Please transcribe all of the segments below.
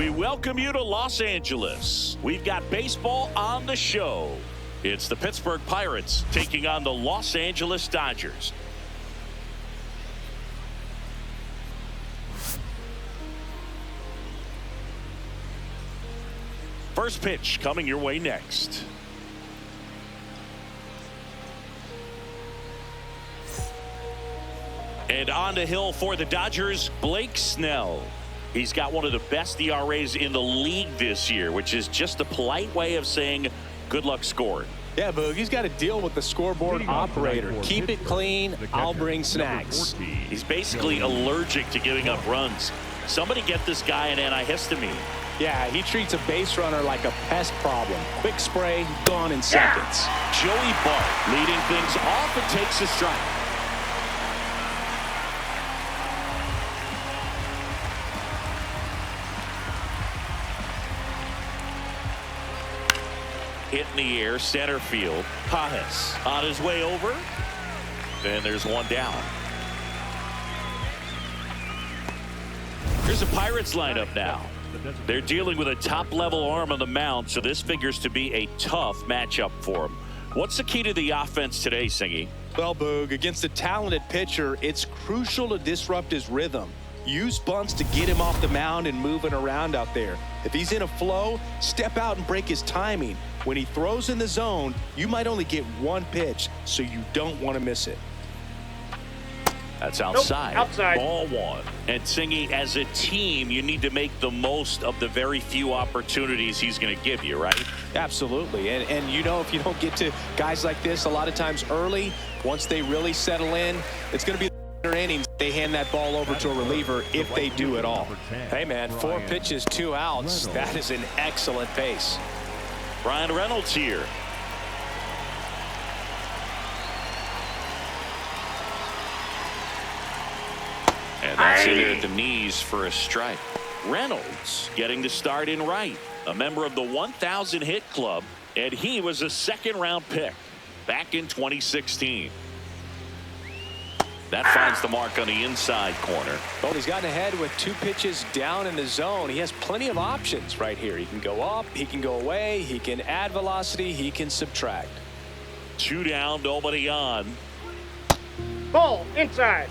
We welcome you to Los Angeles. We've got baseball on the show. It's the Pittsburgh Pirates taking on the Los Angeles Dodgers. First pitch coming your way next. And on the hill for the Dodgers, Blake Snell. He's got one of the best ERAs in the league this year, which is just a polite way of saying good luck scoring. Yeah, Boog, he's got to deal with the scoreboard operator. Keep it clean, I'll bring snacks. He's basically allergic to giving up runs. Somebody get this guy an antihistamine. Yeah, he treats a base runner like a pest problem. Quick spray, gone in seconds. Joey Bart leading things off and takes a strike. Hit in the air, center field. Pajes on his way over. And there's one down. Here's a Pirates lineup now. They're dealing with a top-level arm on the mound, so this figures to be a tough matchup for them. What's the key to the offense today, Singy? Well, Boog, against a talented pitcher, it's crucial to disrupt his rhythm. Use bunts to get him off the mound and moving around out there. If he's in a flow, step out and break his timing. When he throws in the zone, you might only get one pitch, so you don't want to miss it. That's outside. Nope, outside. Ball one. And Singy, as a team, you need to make the most of the very few opportunities he's going to give you, right? Absolutely. And you know, if you don't get to guys like this a lot of times early, once they really settle in, it's going to be their innings. They hand that ball over to a reliever if they do at all. Hey, man, 4 pitches, 2 outs. That is an excellent pace. Ryan Reynolds here. And that's it at the knees for a strike. Reynolds getting the start in right. A member of the 1,000 hit club, and he was a second-round pick back in 2016. That finds the mark on the inside corner. Well, he's gotten ahead with 2 pitches down in the zone. He has plenty of options right here. He can go up, he can go away, he can add velocity, he can subtract. 2 down, nobody on. Ball inside.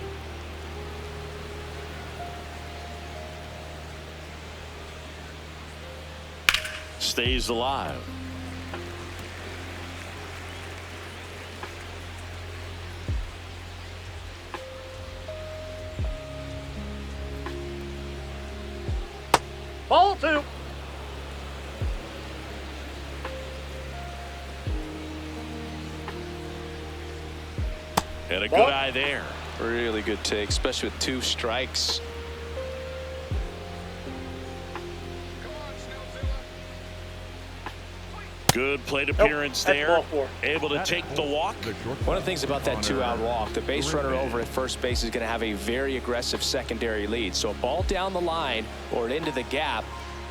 Stays alive. Ball 2. And a good eye there. Really good take, especially with 2 strikes. Good plate appearance there. Able to take the walk. One of the things about that 2-out walk, the base runner over at first base is going to have a very aggressive secondary lead. So a ball down the line or into the gap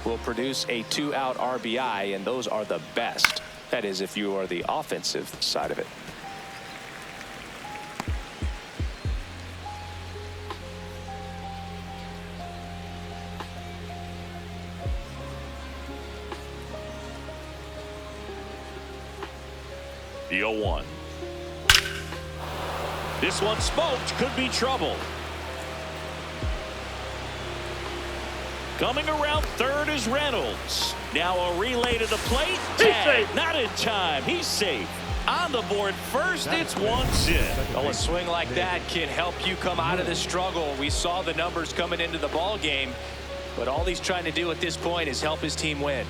will produce a 2-out RBI, and those are the best. That is, if you are the offensive side of it. The 0-1. This one smoked, could be trouble. Coming around third is Reynolds. Now a relay to the plate. Tag, not in time. He's safe. On the board first, it's 1-0. Well, a swing like that can help you come out of the struggle. We saw the numbers coming into the ball game, but all he's trying to do at this point is help his team win.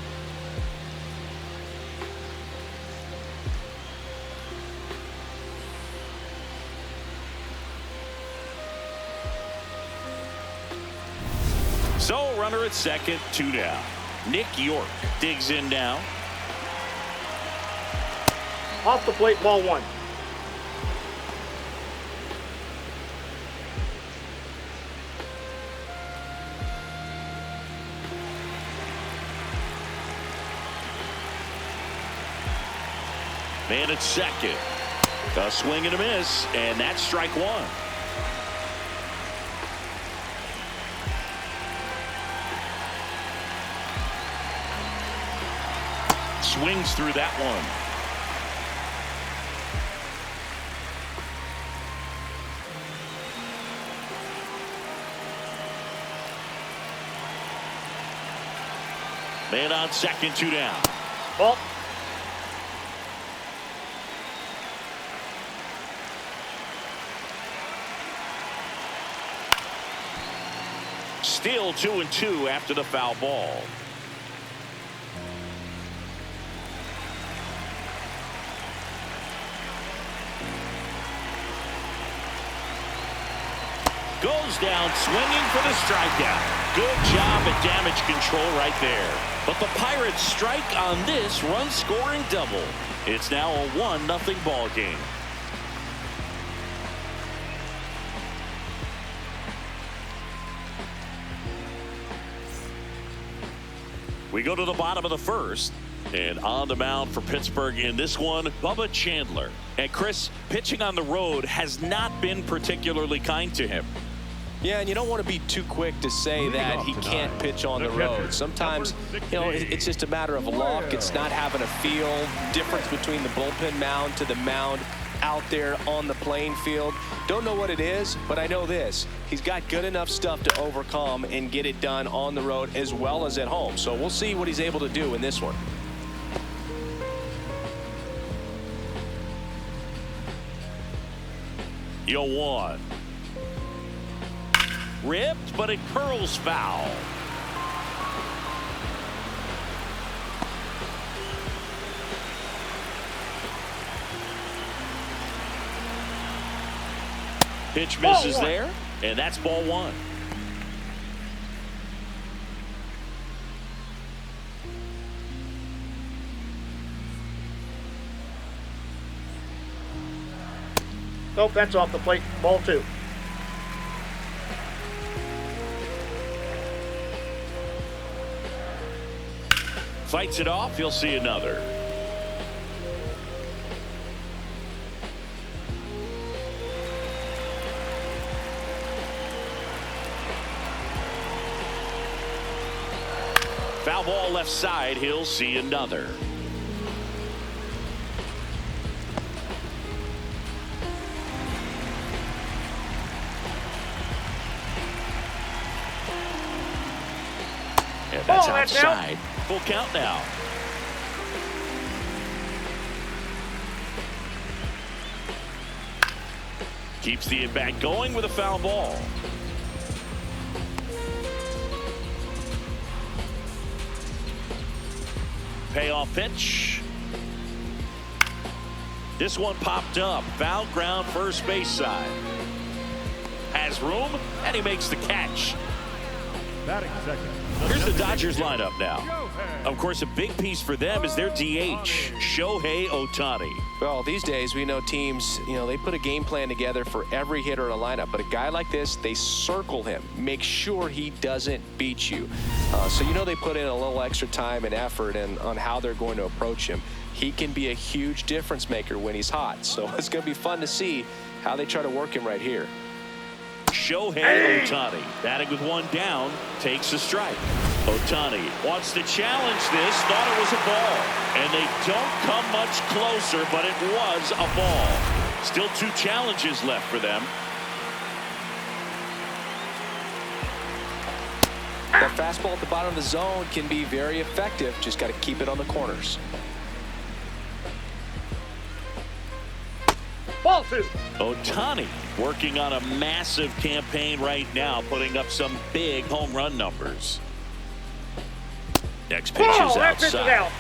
So runner at second, 2 down. Nick York digs in now. Off the plate, ball 1. Man at second. A swing and a miss, and that's strike 1. swings through that one. Man on second, 2 down. Ball. Still 2-2 after the foul ball. Goes down swinging for the strikeout. Good job at damage control right there. But the Pirates strike on this run-scoring double. It's now a 1-0 ball game. We go to the bottom of the first. And on the mound for Pittsburgh in this one, Bubba Chandler. And Chris, pitching on the road has not been particularly kind to him. Yeah, and you don't want to be too quick to say that he can't pitch on the road. Sometimes, you know, it's just a matter of luck. It's not having a feel difference between the bullpen mound to the mound out there on the playing field. Don't know what it is, but I know this. He's got good enough stuff to overcome and get it done on the road as well as at home. So we'll see what he's able to do in this one. Yo, 1. Ripped, but it curls foul. Pitch misses there, and that's ball 1. Nope, that's off the plate. Ball 2. Fights it off. He'll see another. Foul ball left side. He'll see another. And that's outside. Full count now. Keeps the at-bat going with a foul ball. Payoff pitch. This one popped up. Foul ground first base side. Has room, and he makes the catch. Batting second. Here's the Dodgers lineup now. Of course, a big piece for them is their DH, Shohei Ohtani. Well, these days we know teams, you know, they put a game plan together for every hitter in a lineup. But a guy like this, they circle him, make sure he doesn't beat you. So you know they put in a little extra time and effort on how they're going to approach him. He can be a huge difference maker when he's hot. So it's going to be fun to see how they try to work him right here. Shohei Ohtani, batting with 1 down, takes a strike. Ohtani wants to challenge this, thought it was a ball. And they don't come much closer, but it was a ball. Still 2 challenges left for them. That fastball at the bottom of the zone can be very effective. Just got to keep it on the corners. Ball 2. Ohtani working on a massive campaign right now, putting up some big home run numbers. Next pitch is That pitch is outside. out.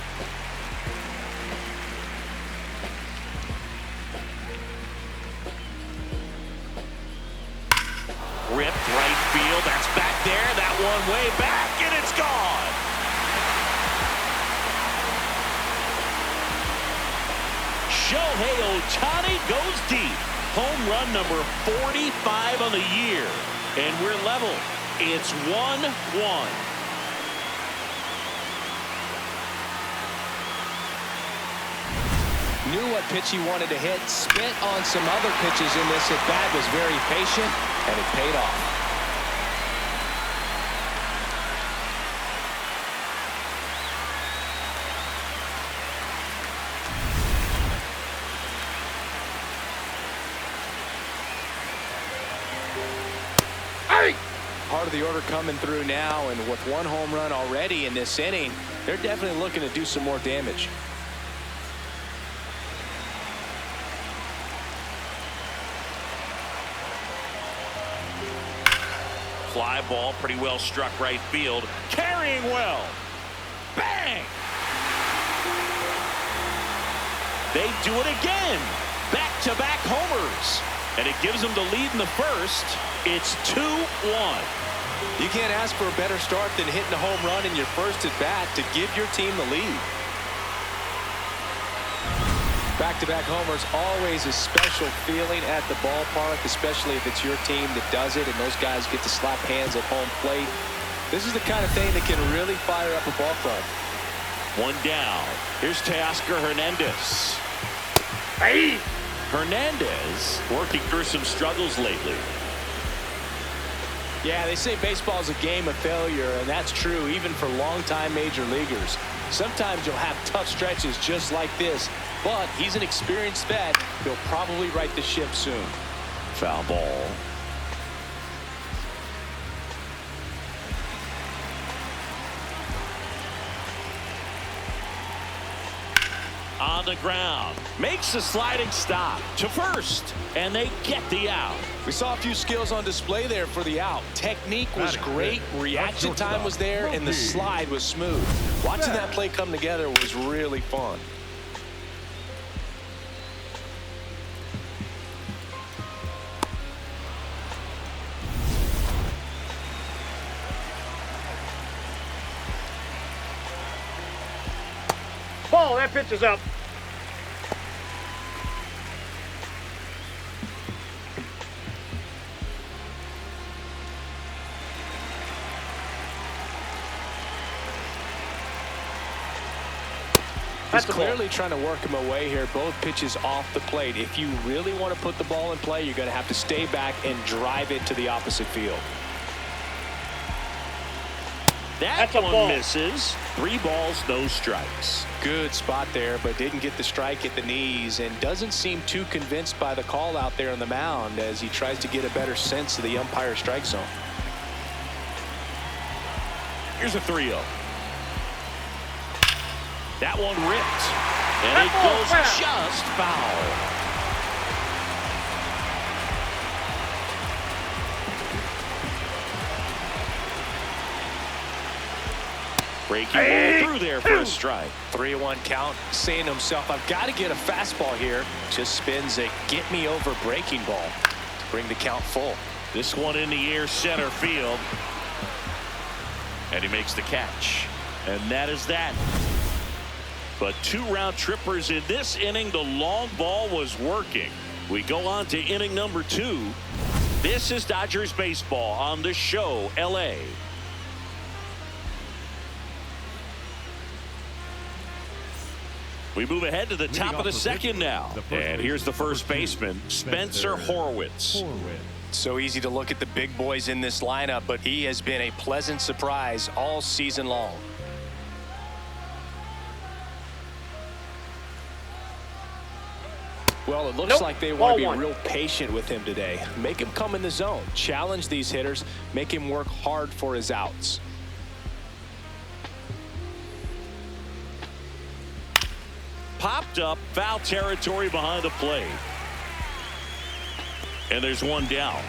Ripped right field. That's back there. That one way back, and it's gone. Shohei Ohtani goes deep. Home run number 45 on the year. And we're level. It's 1-1. Knew what pitch he wanted to hit, spit on some other pitches in this at bat, was very patient, and it paid off. Part of the order coming through now, and with one home run already in this inning, they're definitely looking to do some more damage. Fly ball, pretty well struck right field. Carrying well. Bang! They do it again. Back-to-back homers. And it gives them the lead in the first. It's 2-1. You can't ask for a better start than hitting a home run in your first at bat to give your team the lead. Back-to-back homers, always a special feeling at the ballpark, especially if it's your team that does it and those guys get to slap hands at home plate. This is the kind of thing that can really fire up a ball club. One down. Here's Teoscar Hernandez. Hernandez working through some struggles lately. Yeah, they say baseball is a game of failure, and that's true even for longtime major leaguers. Sometimes you'll have tough stretches just like this, but he's an experienced vet. He'll probably right the ship soon. Foul ball. On the ground, makes a sliding stop to first, and they get the out. We saw a few skills on display there for the out. Technique was great, reaction time was there, and the slide was smooth. Watching that play come together was really fun. Ball, that pitch is up. He's clearly trying to work him away here. Both pitches off the plate. If you really want to put the ball in play, you're going to have to stay back and drive it to the opposite field. That one misses. 3 balls, no strikes. Good spot there, but didn't get the strike at the knees and doesn't seem too convinced by the call out there on the mound as he tries to get a better sense of the umpire strike zone. Here's a 3-0. That one ripped, and it goes just foul. Breaking ball through there for a strike. 3-1 count, saying to himself, I've got to get a fastball here. Just spins a get me over breaking ball to bring the count full. This one in the air, center field. And he makes the catch. And that is that. But 2 round trippers in this inning. The long ball was working. We go on to inning number 2. This is Dodgers baseball on the show, LA. We move ahead to the top of the second now. And here's the first baseman, Spencer Horwitz. So easy to look at the big boys in this lineup, but he has been a pleasant surprise all season long. Well, it looks like they want to be real patient with him today. Make him come in the zone, challenge these hitters, make him work hard for his outs. Popped up, foul territory behind the plate. And there's one down.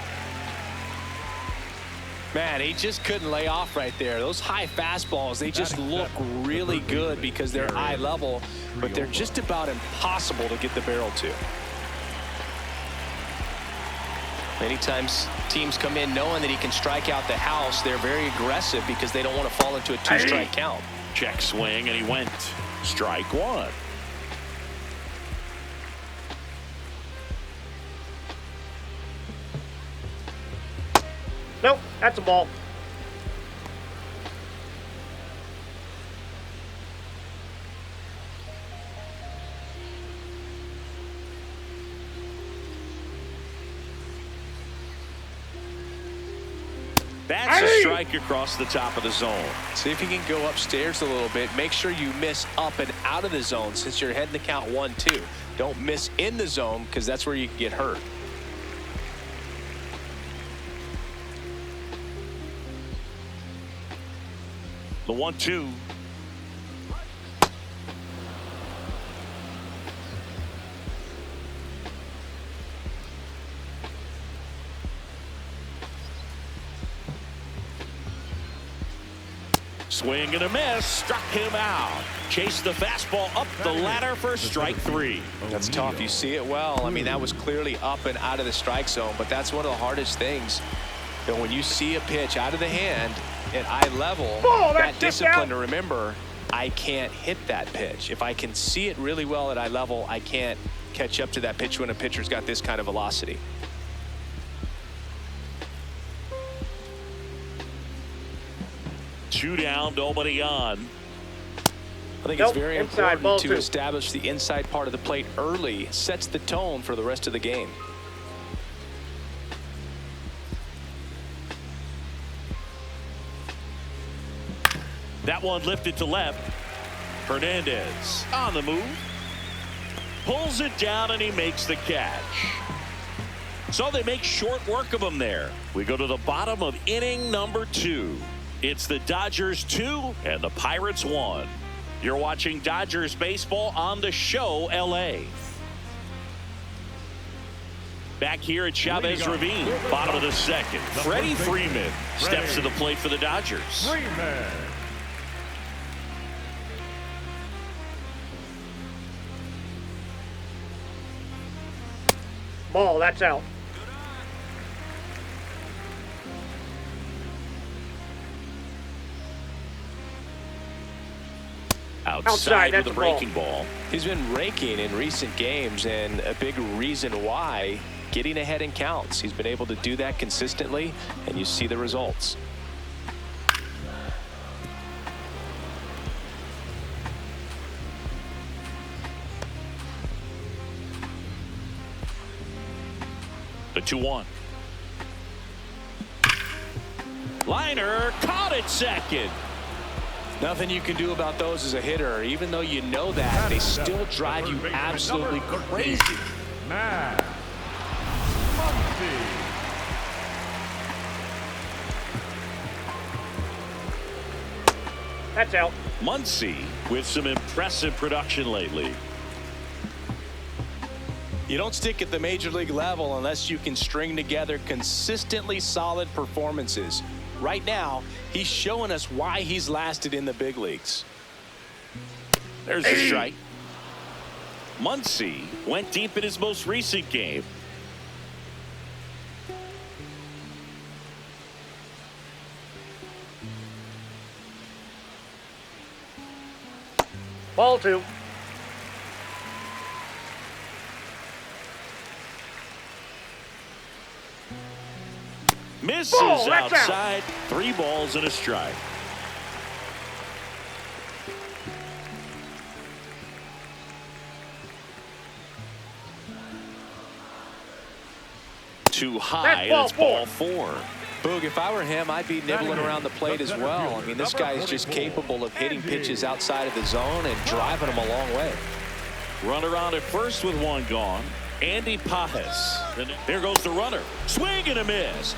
Man, he just couldn't lay off right there. Those high fastballs, they just look really good because they're eye level, but they're just about impossible to get the barrel to. Many times teams come in knowing that he can strike out the house. They're very aggressive because they don't want to fall into a 2-strike count. Check swing, and he went. Strike 1. Nope, that's a ball. That's a strike across the top of the zone. See if you can go upstairs a little bit. Make sure you miss up and out of the zone since you're heading to count 1-2. Don't miss in the zone because that's where you can get hurt. The 1-2. Swing and a miss, struck him out. Chased the fastball up the ladder for strike 3. That's tough. You see it well. I mean, that was clearly up and out of the strike zone, but that's one of the hardest things. You know, when you see a pitch out of the hand at eye level, that discipline to remember, I can't hit that pitch. If I can see it really well at eye level, I can't catch up to that pitch when a pitcher's got this kind of velocity. Two down, nobody on. I think it's very important to establish the inside part of the plate early. Sets the tone for the rest of the game. That one lifted to left. Hernandez on the move. Pulls it down and he makes the catch. So they make short work of him there. We go to the bottom of inning number 2. It's the Dodgers 2 and the Pirates 1. You're watching Dodgers baseball on the show LA. Back here at Chavez Ravine, bottom of the second. Freddie Freeman steps to the plate for the Dodgers. Ball, that's out. Outside with the breaking ball. He's been raking in recent games, and a big reason why, getting ahead in counts. He's been able to do that consistently, and you see the results. The 2-1. Liner caught at second. Nothing you can do about those as a hitter. Even though you know that, they still drive you absolutely crazy. That's out. Muncy with some impressive production lately. You don't stick at the major league level unless you can string together consistently solid performances. Right now, he's showing us why he's lasted in the big leagues. There's a strike. Muncy went deep in his most recent game. Ball 2. Misses outside. 3 balls and a strike. Too high. That's ball 4. Boog, if I were him, I'd be nibbling around the plate as well. I mean, this guy is just capable of hitting pitches outside of the zone and driving them a long way. Runner on at first with 1 gone. Andy Pajes. And here goes the runner. Swing and a miss.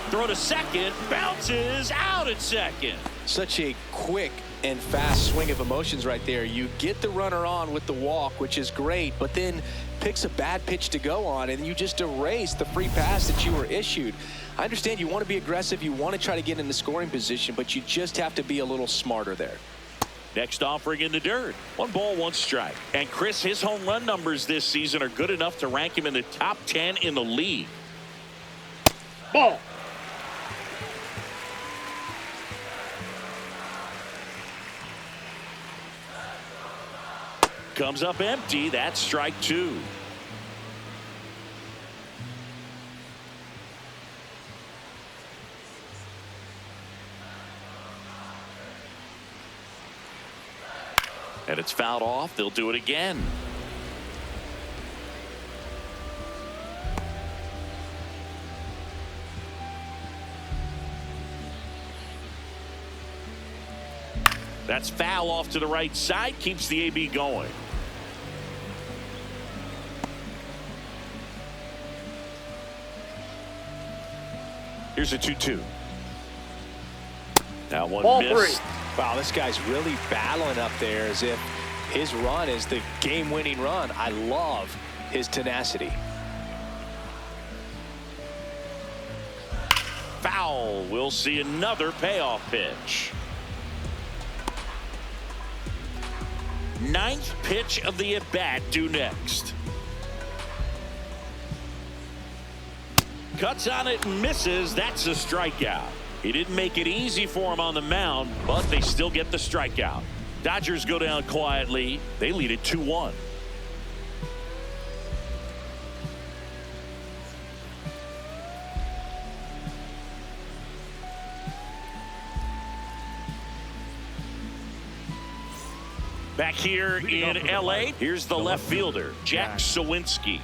Throw to second. Bounces out at second. Such a quick and fast swing of emotions right there. You get the runner on with the walk, which is great, but then picks a bad pitch to go on, and you just erase the free pass that you were issued. I understand you want to be aggressive. You want to try to get in the scoring position, but you just have to be a little smarter there. Next offering in the dirt. 1 ball, 1 strike. And Chris, his home run numbers this season are good enough to rank him in the top 10 in the league. Ball. Comes up empty. That's strike 2. And it's fouled off. They'll do it again. That's foul off to the right side. Keeps the AB going. Here's a 2-2. That one Ball missed. 3. Wow, this guy's really battling up there as if his run is the game-winning run. I love his tenacity. Foul. We'll see another payoff pitch. Ninth pitch of the at-bat due next. Cuts on it and misses. That's a strikeout. He didn't make it easy for him on the mound, but they still get the strikeout. Dodgers go down quietly. They lead it 2-1. Back here in L.A., here's the left fielder, Jack Sawinski.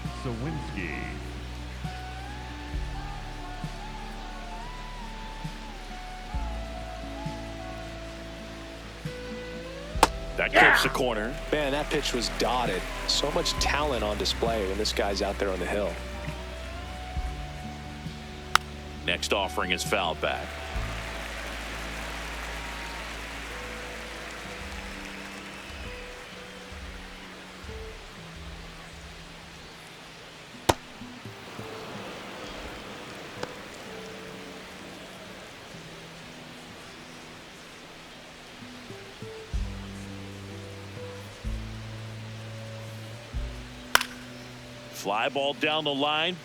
That clips the corner. Man, that pitch was dotted. So much talent on display when this guy's out there on the hill. Next offering is fouled back. Fly ball down the line.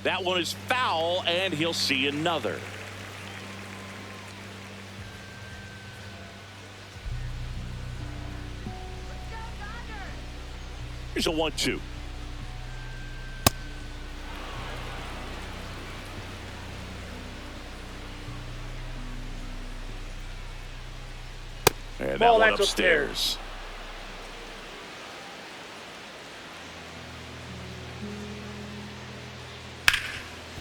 That one is foul, and he'll see another. Here's a 1-2. And that one upstairs.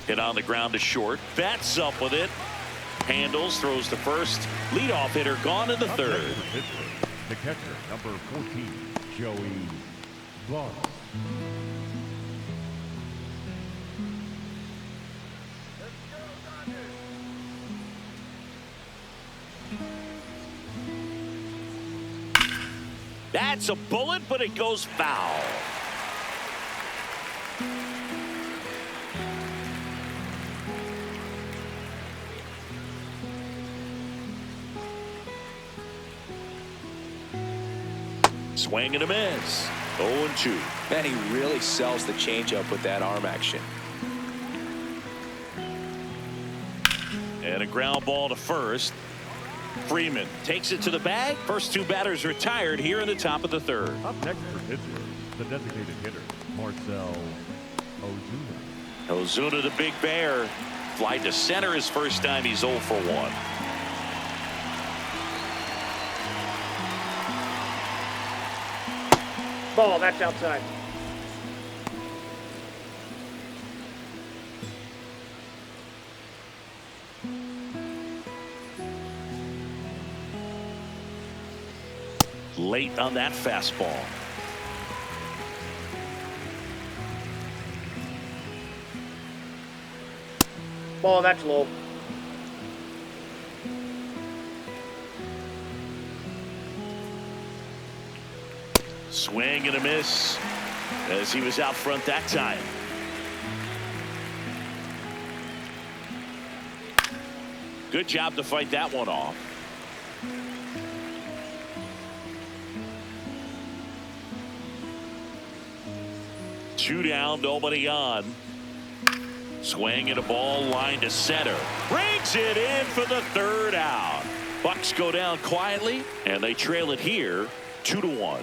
Hit on the ground to short. Bats up with it. Handles, throws to first. Leadoff hitter gone in the third. The catcher, number 14, Joey Vaughn. That's a bullet, but it goes foul. Swing and a miss. 0-2. Man, he really sells the changeup with that arm action. And a ground ball to first. Freeman takes it to the bag. First two batters retired here in the top of the third. Up next for Pittsburgh, the designated hitter, Marcell Ozuna. Ozuna, the big bear, fly to center his first time. He's 0 for 1. Ball, that's outside. Late on that fastball. Ball, that's low. Swing and a miss as he was out front that time. Good job to fight that one off. Two down, nobody on. Swing and a ball line to center. Brings it in for the third out. Bucks go down quietly, and they trail it here 2-1.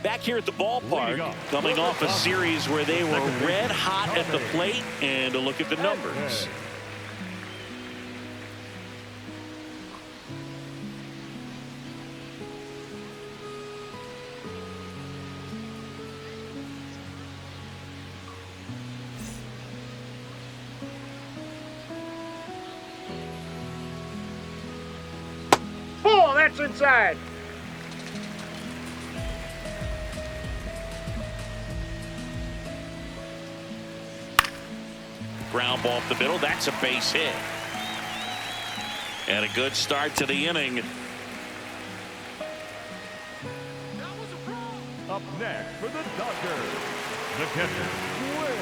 Back here at the ballpark, coming off a series where they were red hot at the plate, and a look at the numbers. Ball, that's inside. ground ball up the middle. That's a base hit. And a good start to the inning. Up next for the Dodgers, the catcher, Will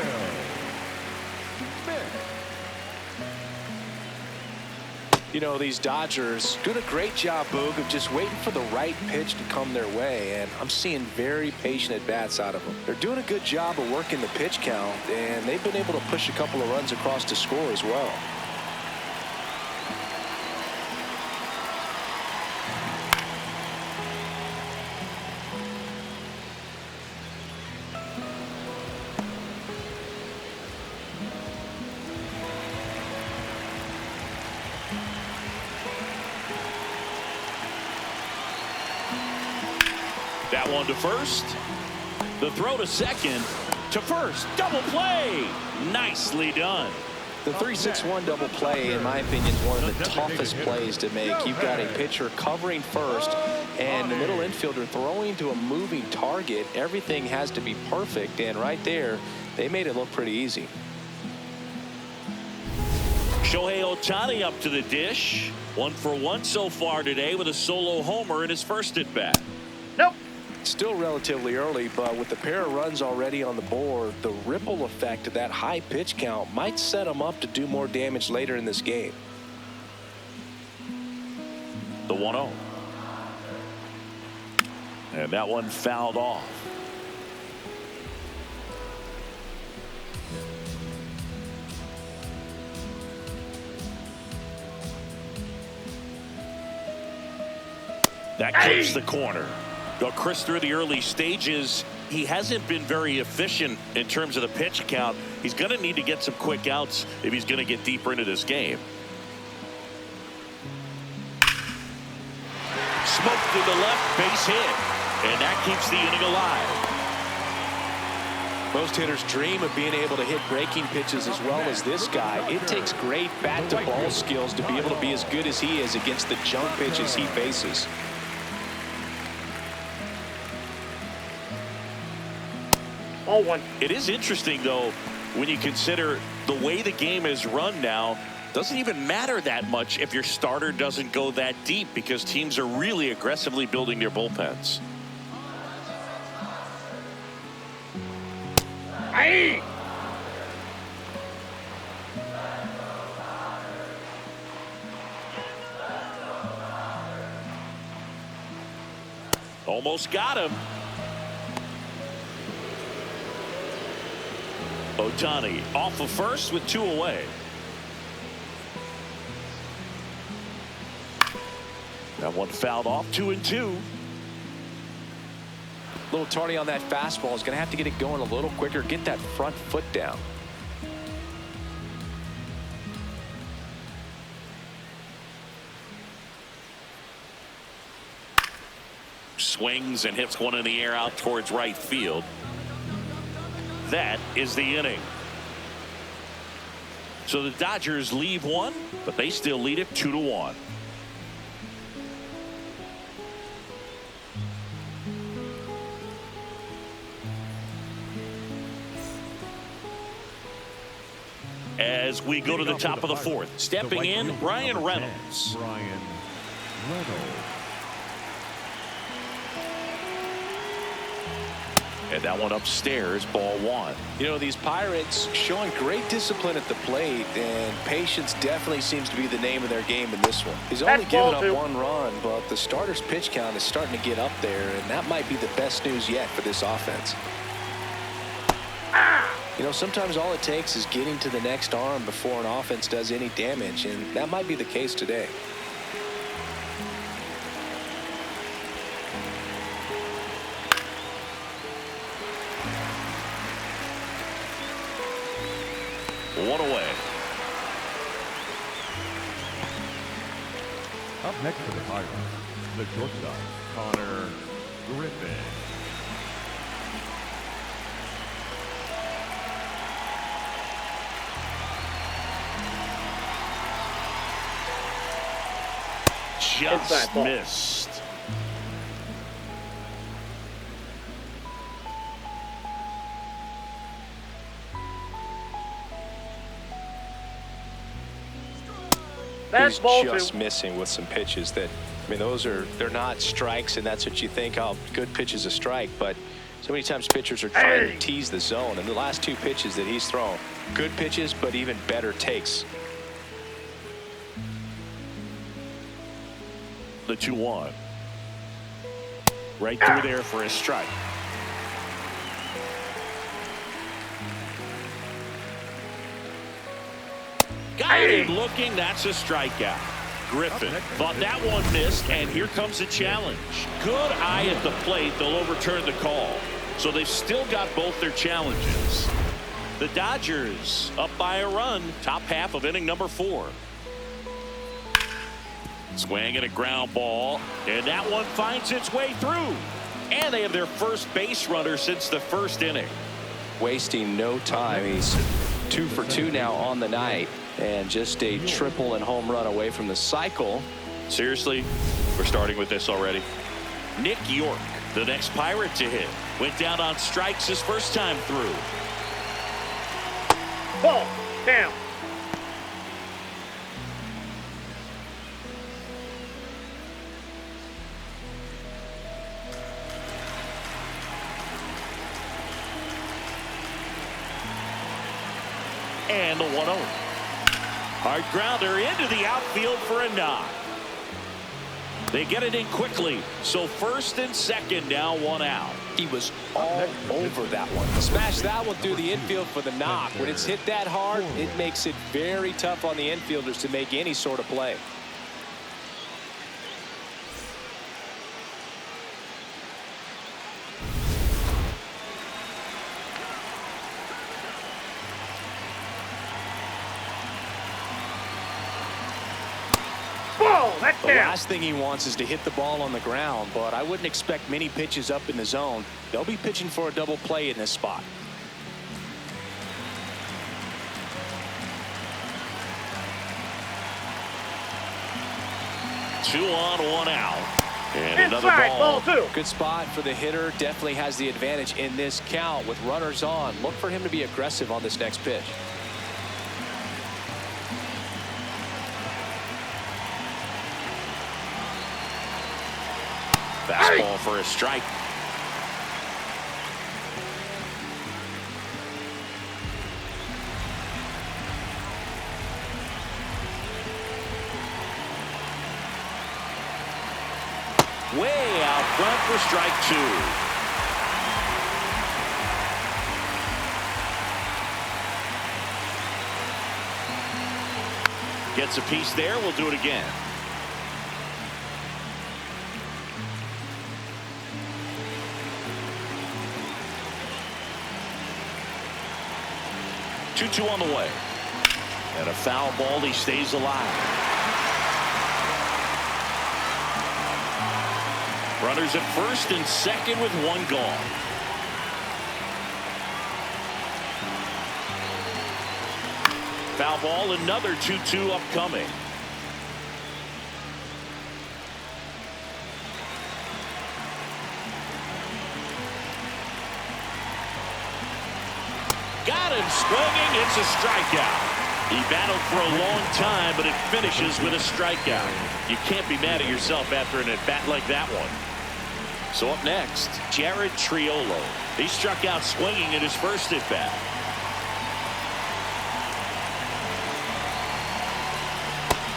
Smith. You know, these Dodgers doing a great job, Boog, of just waiting for the right pitch to come their way, and I'm seeing very patient at-bats out of them. They're doing a good job of working the pitch count, and they've been able to push a couple of runs across to score as well. That one to first. The throw to second. To first. Double play. Nicely done. The 3-6-1 double play, in my opinion, is one of the toughest plays to make. You've got a pitcher covering first and the middle infielder throwing to a moving target. Everything has to be perfect, and right there, they made it look pretty easy. Shohei Ohtani up to the dish. 1 for 1 so far today with a solo homer in his first at bat. Nope. Still relatively early, but with the pair of runs already on the board, the ripple effect of that high pitch count might set them up to do more damage later in this game. The 1-0. And that one fouled off. That clips the corner. Now, Chris, through the early stages, he hasn't been very efficient in terms of the pitch count. He's going to need to get some quick outs if he's going to get deeper into this game. Smoked to the left, base hit. And that keeps the inning alive. Most hitters dream of being able to hit breaking pitches as well as this guy. It takes great bat-to-ball skills to be able to be as good as he is against the junk pitches he faces. All one. It is interesting, though, when you consider the way the game is run now. Doesn't even matter that much if your starter doesn't go that deep, because teams are really aggressively building their bullpens. Aye. Almost got him. Ohtani off of first with 2 away. That one fouled off. 2-2. A little tardy on that fastball. Is going to have to get it going a little quicker. Get that front foot down. Swings and hits one in the air out towards right field. That is the inning. So the Dodgers leave one, but they still lead it 2-1. As we go to the top of the fourth, stepping in, Ryan Reynolds. Ryan Reynolds. And that one upstairs, ball 1. You know, these Pirates showing great discipline at the plate, and patience definitely seems to be the name of their game in this one. He's only given up 1 run, but the starter's pitch count is starting to get up there, and that might be the best news yet for this offense. You know, sometimes all it takes is getting to the next arm before an offense does any damage, and that might be the case today. One away. Up next for the Pirates, the shortstop, Connor Griffin. Just missed. That's He's ball just 2. missing with some pitches that, I mean, they're not strikes, and that's what you think, oh, good pitch is a strike, but so many times pitchers are trying to tease the zone, and the last 2 pitches that he's thrown, good pitches, but even better takes. The 2-1. Right through there for a strike. Got him looking. That's a strikeout. Griffin thought that one missed, and here comes a challenge. Good eye at the plate. They'll overturn the call. So they've still got both their challenges. The Dodgers up by a run. Top half of inning number 4. Swing and a ground ball, and that one finds its way through. And they have their first base runner since the first inning. Wasting no time. He's 2 for 2 now on the night, and just a triple and home run away from the cycle. Seriously, we're starting with this already. Nick York, the next Pirate to hit, went down on strikes his first time through. Ball down. And the 1-0. Hard grounder into the outfield for a knock. They get it in quickly. So first and second, now 1 out. He was all over that one. Smashed that one through the infield for the knock. When it's hit that hard, it makes it very tough on the infielders to make any sort of play. That's The down. last thing he wants is to hit the ball on the ground, but I wouldn't expect many pitches up in the zone. They'll be pitching for a double play in this spot. Two on, 1 out. And another Inside, ball. ball 2. Good spot for the hitter. Definitely has the advantage in this count with runners on. Look for him to be aggressive on this next pitch. Fastball for a strike. Way out front for strike 2. Gets a piece there. We'll do it again. Two on the way. And a foul ball. He stays alive. Runners at first and second with 1 gone. Foul ball. Another 2-2 upcoming. Got him swinging. It's a strikeout. He battled for a long time, but it finishes with a strikeout. You can't be mad at yourself after an at-bat like that one. So up next, Jared Triolo. He struck out swinging in his first at-bat.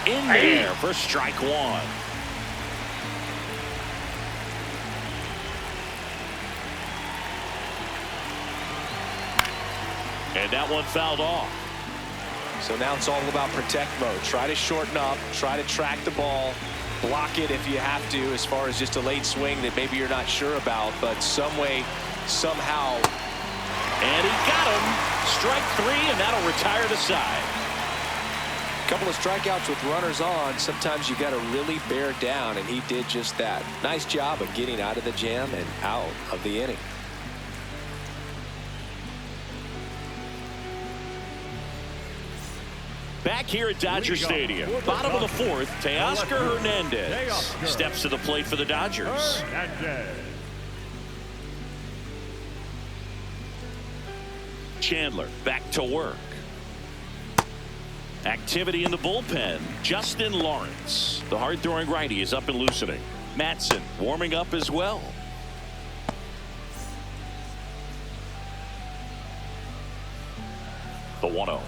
In there for strike 1. And that one fouled off. So now it's all about protect mode. Try to shorten up, try to track the ball, block it if you have to, as far as just a late swing that maybe you're not sure about, but some way, somehow. And he got him. Strike 3, and that'll retire the side. A couple of strikeouts with runners on. Sometimes you got to really bear down, and he did just that. Nice job of getting out of the jam and out of the inning. Back here at Dodger Stadium, bottom of the 4th, Teoscar Hernandez steps to the plate for the Dodgers. Chandler back to work. Activity in the bullpen. Justin Lawrence, the hard-throwing righty, is up and loosening. Matson warming up as well. The 1-0.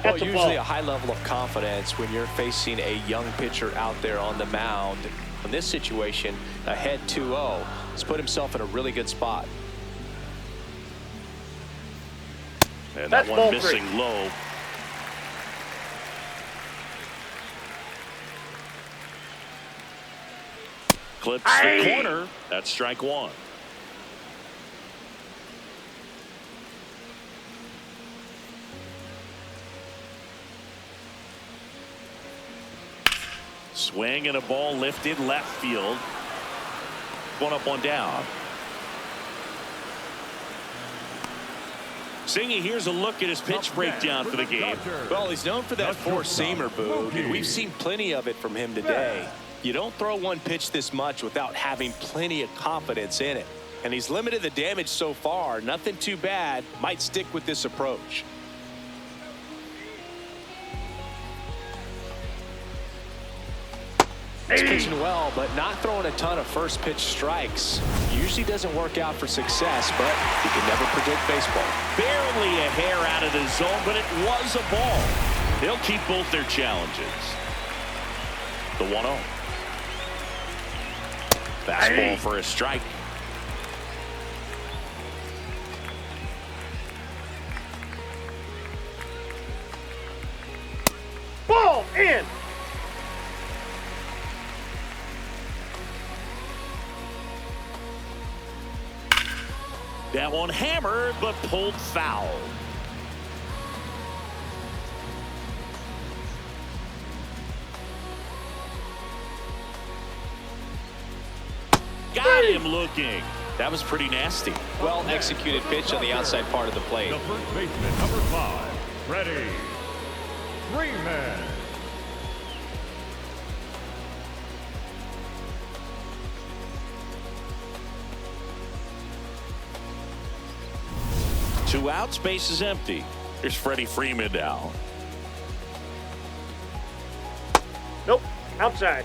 Well, usually a high level of confidence when you're facing a young pitcher out there on the mound. In this situation, ahead 2-0, he's put himself in a really good spot. And that one missing low. Clips the corner. That's strike one. Swing and a ball lifted left field. One up, one down. Singy, here's a look at his pitch breakdown for the game. Well, he's known for that four-seamer, Boog, and we've seen plenty of it from him today. You don't throw one pitch this much without having plenty of confidence in it. And he's limited the damage so far. Nothing too bad. Might stick with this approach. He's pitching well, but not throwing a ton of first pitch strikes. Usually doesn't work out for success, but you can never predict baseball. Barely a hair out of the zone, but it was a ball. They'll keep both their challenges. The 1-0. Fastball for a strike. Ball in. That one hammered, but pulled foul. Got him looking. That was pretty nasty. Well executed pitch on the outside part of the plate. The first baseman, number 5, ready. Freeman. Two outs, base is empty. Here's Freddie Freeman now. Nope. Outside.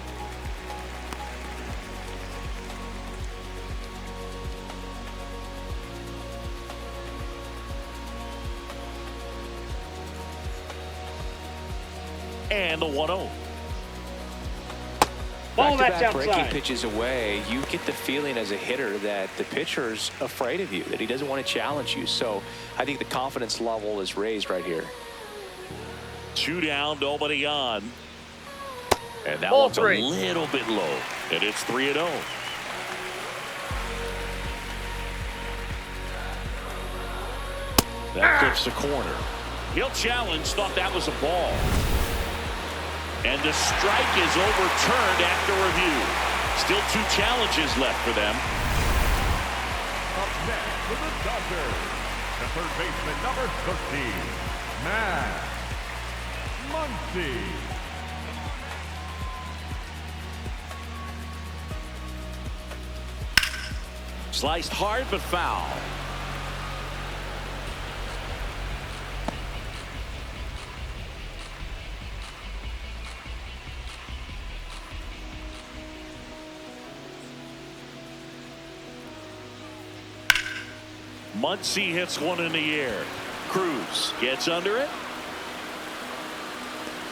And the 1-0. Ball that's Back-to-back breaking outside. pitches away, you get the feeling as a hitter that the pitcher's afraid of you, that he doesn't want to challenge you. So I think the confidence level is raised right here. 2 down, nobody on. And that Ball one's three. a little bit low. And it's 3-0. That clips the corner. He'll challenge, thought that was a ball. And the strike is overturned after review. Still 2 challenges left for them. Up next for the Dodgers, the third baseman, number 13, Matt Muncy. Sliced hard but foul. Muncy hits one in the air. Cruz gets under it.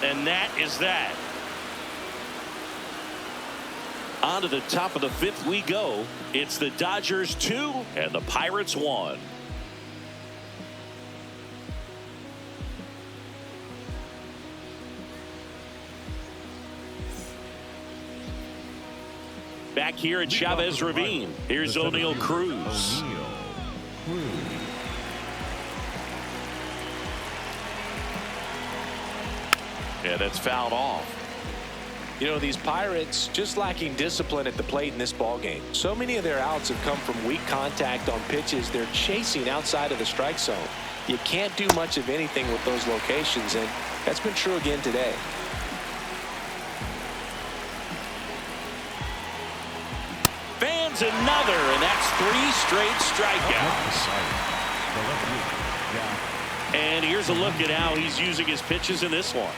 And that is that. On to the top of the 5th we go. It's the Dodgers 2 and the Pirates 1. Back here at Chavez Ravine. Here's O'Neal Cruz. Yeah, that's fouled off. You know, these Pirates just lacking discipline at the plate in this ballgame. So many of their outs have come from weak contact on pitches they're chasing outside of the strike zone. You can't do much of anything with those locations, and that's been true again today. Fans another, and that's 3 straight strikeouts. And here's a look at how he's using his pitches in this one.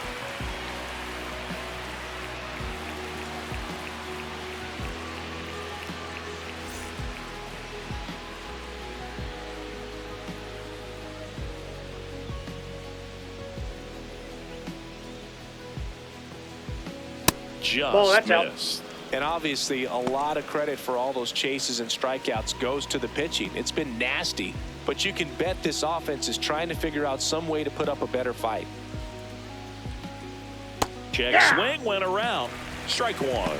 Just missed. And obviously, a lot of credit for all those chases and strikeouts goes to the pitching. It's been nasty, but you can bet this offense is trying to figure out some way to put up a better fight. Check swing went around. Strike one.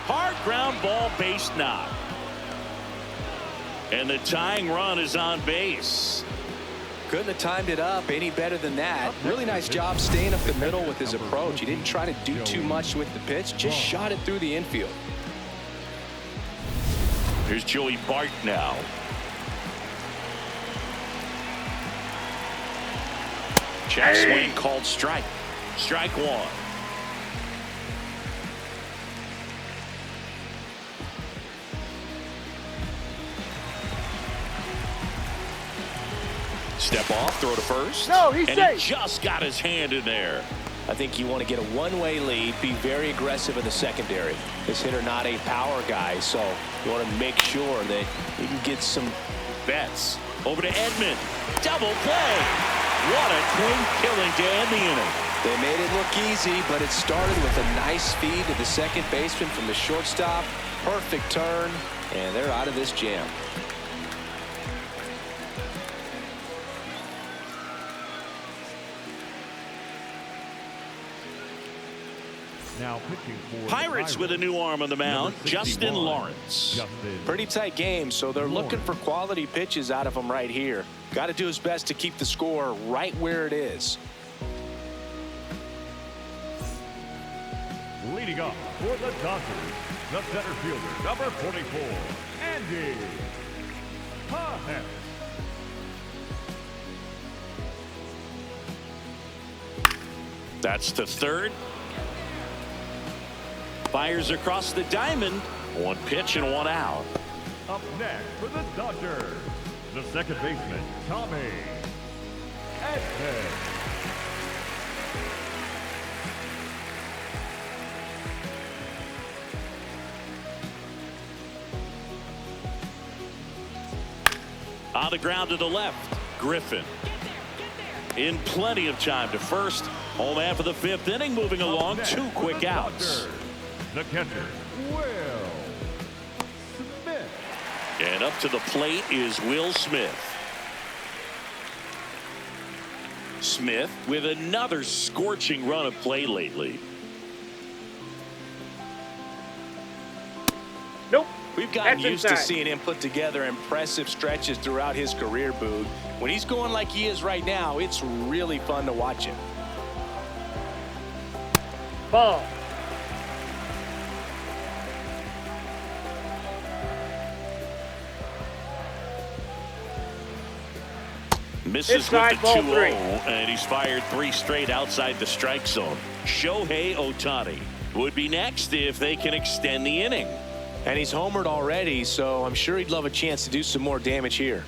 Hard ground ball, base knock. And the tying run is on base. Couldn't have timed it up any better than that. Really nice job staying up the middle with his approach. He didn't try to do too much with the pitch, just shot it through the infield. Here's Joey Bart now. Check swing called strike. Strike one. Step off, throw to first. No, he's and safe. He just got his hand in there. I think you want to get a one-way lead, be very aggressive in the secondary. This hitter not a power guy, so you want to make sure that you can get some bets. Over to Edman. Double play. What a clean killing to end the inning. They made it look easy, but it started with a nice feed to the second baseman from the shortstop. Perfect turn, and they're out of this jam. Now pitching for Pirates with a new arm on the mound, Justin Lawrence. Pretty tight game, so they're looking for quality pitches out of him right here. Got to do his best to keep the score right where it is. Leading up for the Dodgers, the center fielder, number 44, Ambience. That's to third. Fires across the diamond. One pitch and one out. Up next for the Dodgers, the second baseman, Tommy Edman. On the ground to the left, Griffin. In plenty of time to first. Home half of the fifth inning, moving along. Two quick outs. The catcher, Will Smith. And up to the plate is Will Smith. Smith with another scorching run of play lately. Nope. We've gotten That's used inside. to seeing him put together impressive stretches throughout his career, Boog. When he's going like he is right now, it's really fun to watch him. Ball. Misses Inside, with the ball 2-0, three. and he's fired 3 straight outside the strike zone. Shohei Ohtani would be next if they can extend the inning. And he's homered already, so I'm sure he'd love a chance to do some more damage here.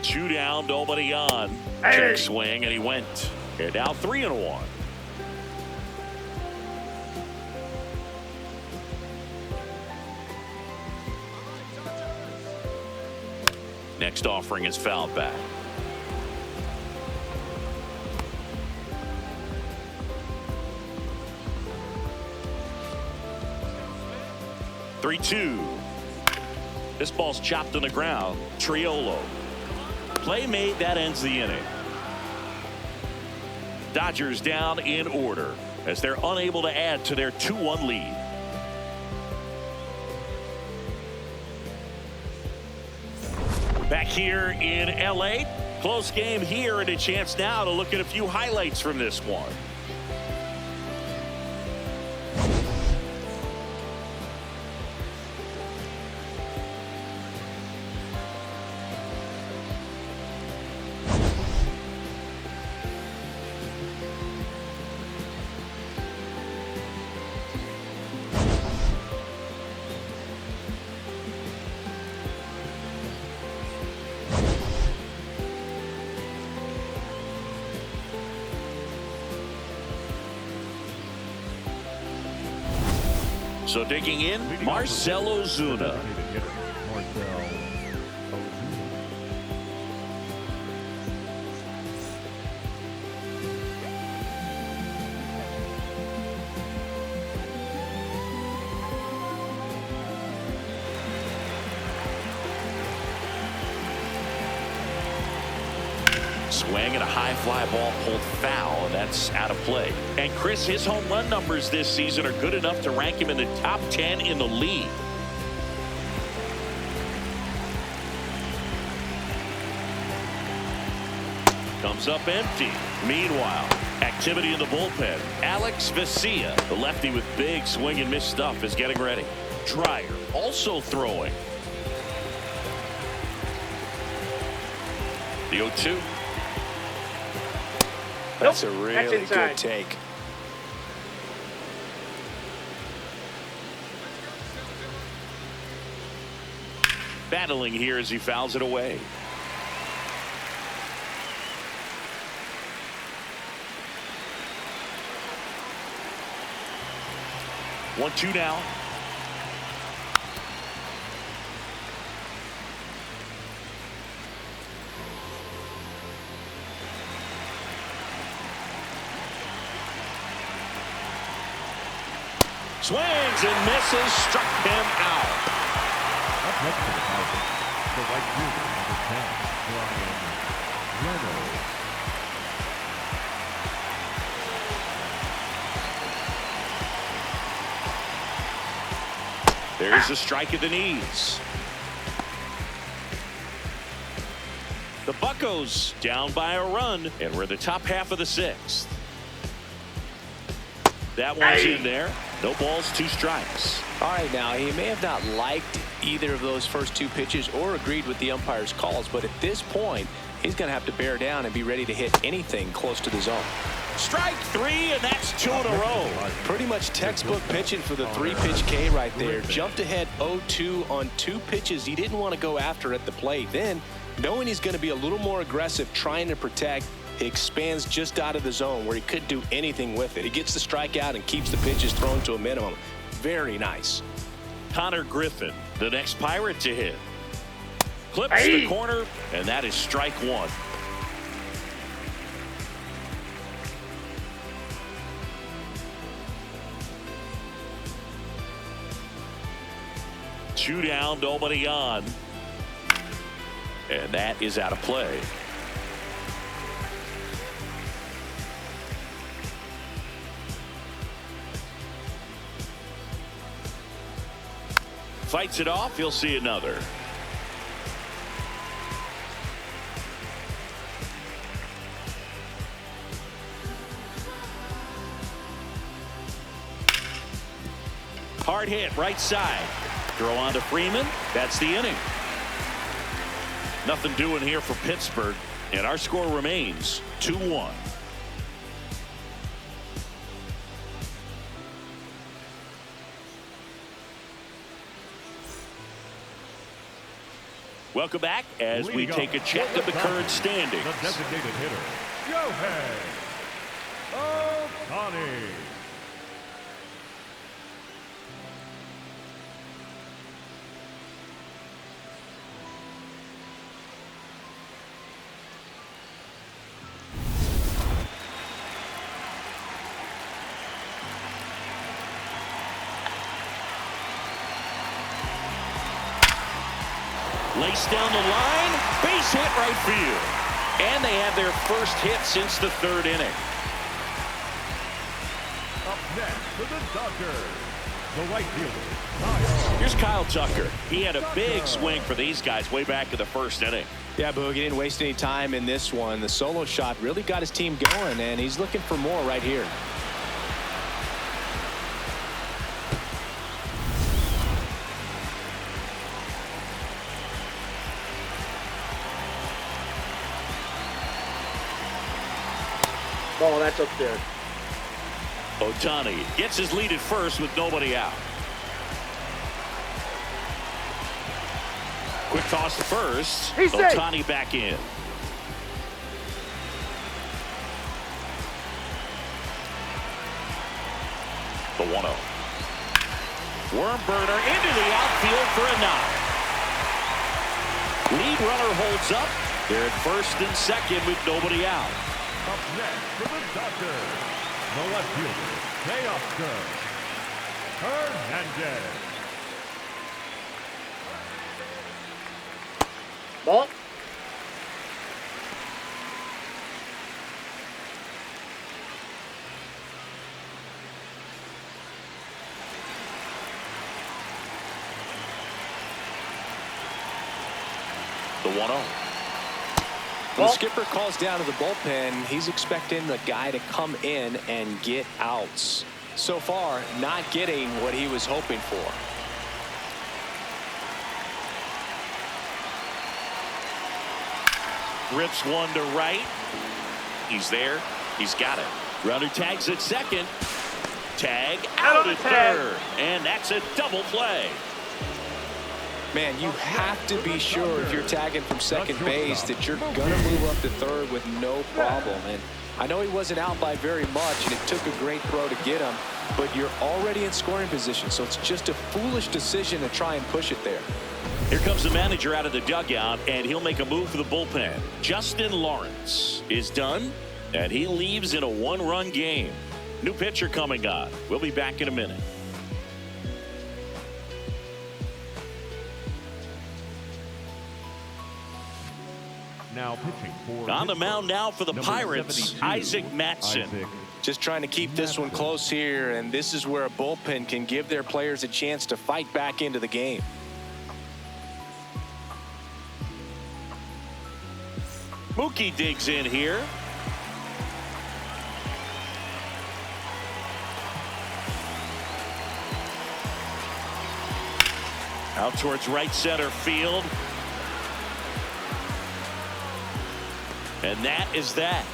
2 down, nobody on. Hey. Check swing, and he went. And now 3-1. Next offering is fouled back. Three-two. This ball's chopped on the ground. Triolo. Play made, that ends the inning. Dodgers down in order as they're unable to add to their 2-1 lead. Back here in LA, close game here, and a chance now to look at a few highlights from this one. So digging in, Marcell Ozuna. Swing and a high fly ball pulled foul, and that's out of play. And Chris, his home run numbers this season are good enough to rank him in the top 10 in the league. Comes up empty. Meanwhile, activity in the bullpen. Alex Vesia, the lefty with big swing and miss stuff, is getting ready. Dreyer also throwing. The 0-2. That's a really good take. Battling here as he fouls it away. One, two now. Swings and misses, struck him out. Up next to the mountain, the right fielder, number 10, Brian Reynolds. There's a strike at the knees. The Buccos down by a run, and we're in the top half of the sixth. That one's in there. No balls, two strikes. All right, now he may have not liked either of those first two pitches or agreed with the umpire's calls, but at this point, he's going to have to bear down and be ready to hit anything close to the zone. Strike three, and that's two in a row. Pretty much textbook pitching for the three-pitch K right there. Jumped ahead 0-2 on two pitches he didn't want to go after at the plate. Then, knowing he's going to be a little more aggressive trying to protect, he expands just out of the zone where he couldn't do anything with it. He gets the strikeout and keeps the pitches thrown to a minimum. Very nice. Connor Griffin, the next Pirate to hit. Clips the corner, and that is strike one. Two down, nobody on. And that is out of play. Fights it off, he'll see another. Hard hit, right side. Throw on to Freeman. That's the inning. Nothing doing here for Pittsburgh, and our score remains 2-1. Welcome back as we take a check of the current standings. The designated hitter, Yohei Ohtani. Laced down the line, base hit right field. And they have their first hit since the third inning. Up next to the Dodgers, the right fielder, Kyle. Here's Kyle Tucker. He had a big swing for these guys way back in the first inning. Yeah, Boog, he didn't waste any time in this one. The solo shot really got his team going, and he's looking for more right here. Ball, that's up there. Ohtani gets his lead at first with nobody out. Quick toss to first. He's safe. Ohtani back in. The 1-0. Worm burner into the outfield for a knock. Lead runner holds up. They're at first and second with nobody out. Up next for the Dodgers, the left fielder, Teoscar Hernandez. Ball. The 1-0. When the skipper calls down to the bullpen, he's expecting the guy to come in and get outs. So far, not getting what he was hoping for. Rips one to right. He's there. He's got it. Runner tags at second. Tag out at third. And that's a double play. Man, you have to be sure if you're tagging from second base that you're going to move up to third with no problem. And I know he wasn't out by very much, and it took a great throw to get him, but you're already in scoring position, so it's just a foolish decision to try and push it there. Here comes the manager out of the dugout, and he'll make a move for the bullpen. Justin Lawrence is done, and he leaves in a one-run game. New pitcher coming on. We'll be back in a minute. Now pitching for on the mound now for the Pirates, Isaac Mattson. Just trying to keep this one close here, and this is where a bullpen can give their players a chance to fight back into the game. Mookie digs in here. Out towards right center field. And that is that.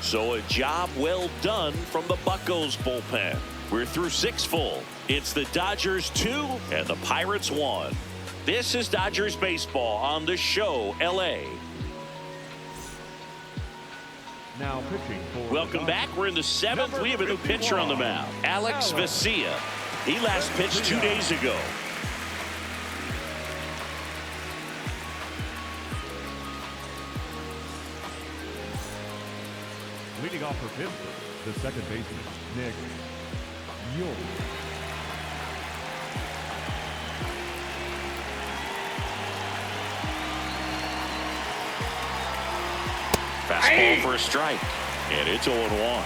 So a job well done from the Buccos bullpen. We're through 6 full. It's the Dodgers 2 and the Pirates 1. This is Dodgers baseball on the show, LA. Now pitching for welcome back. We're in the 7th. We have a new pitcher on the mound, Alex Vesia. He last pitched 2 days ago. Leading off for Pittsburgh, the second baseman, Nick Yule. Fastball for a strike, and it's 0-1.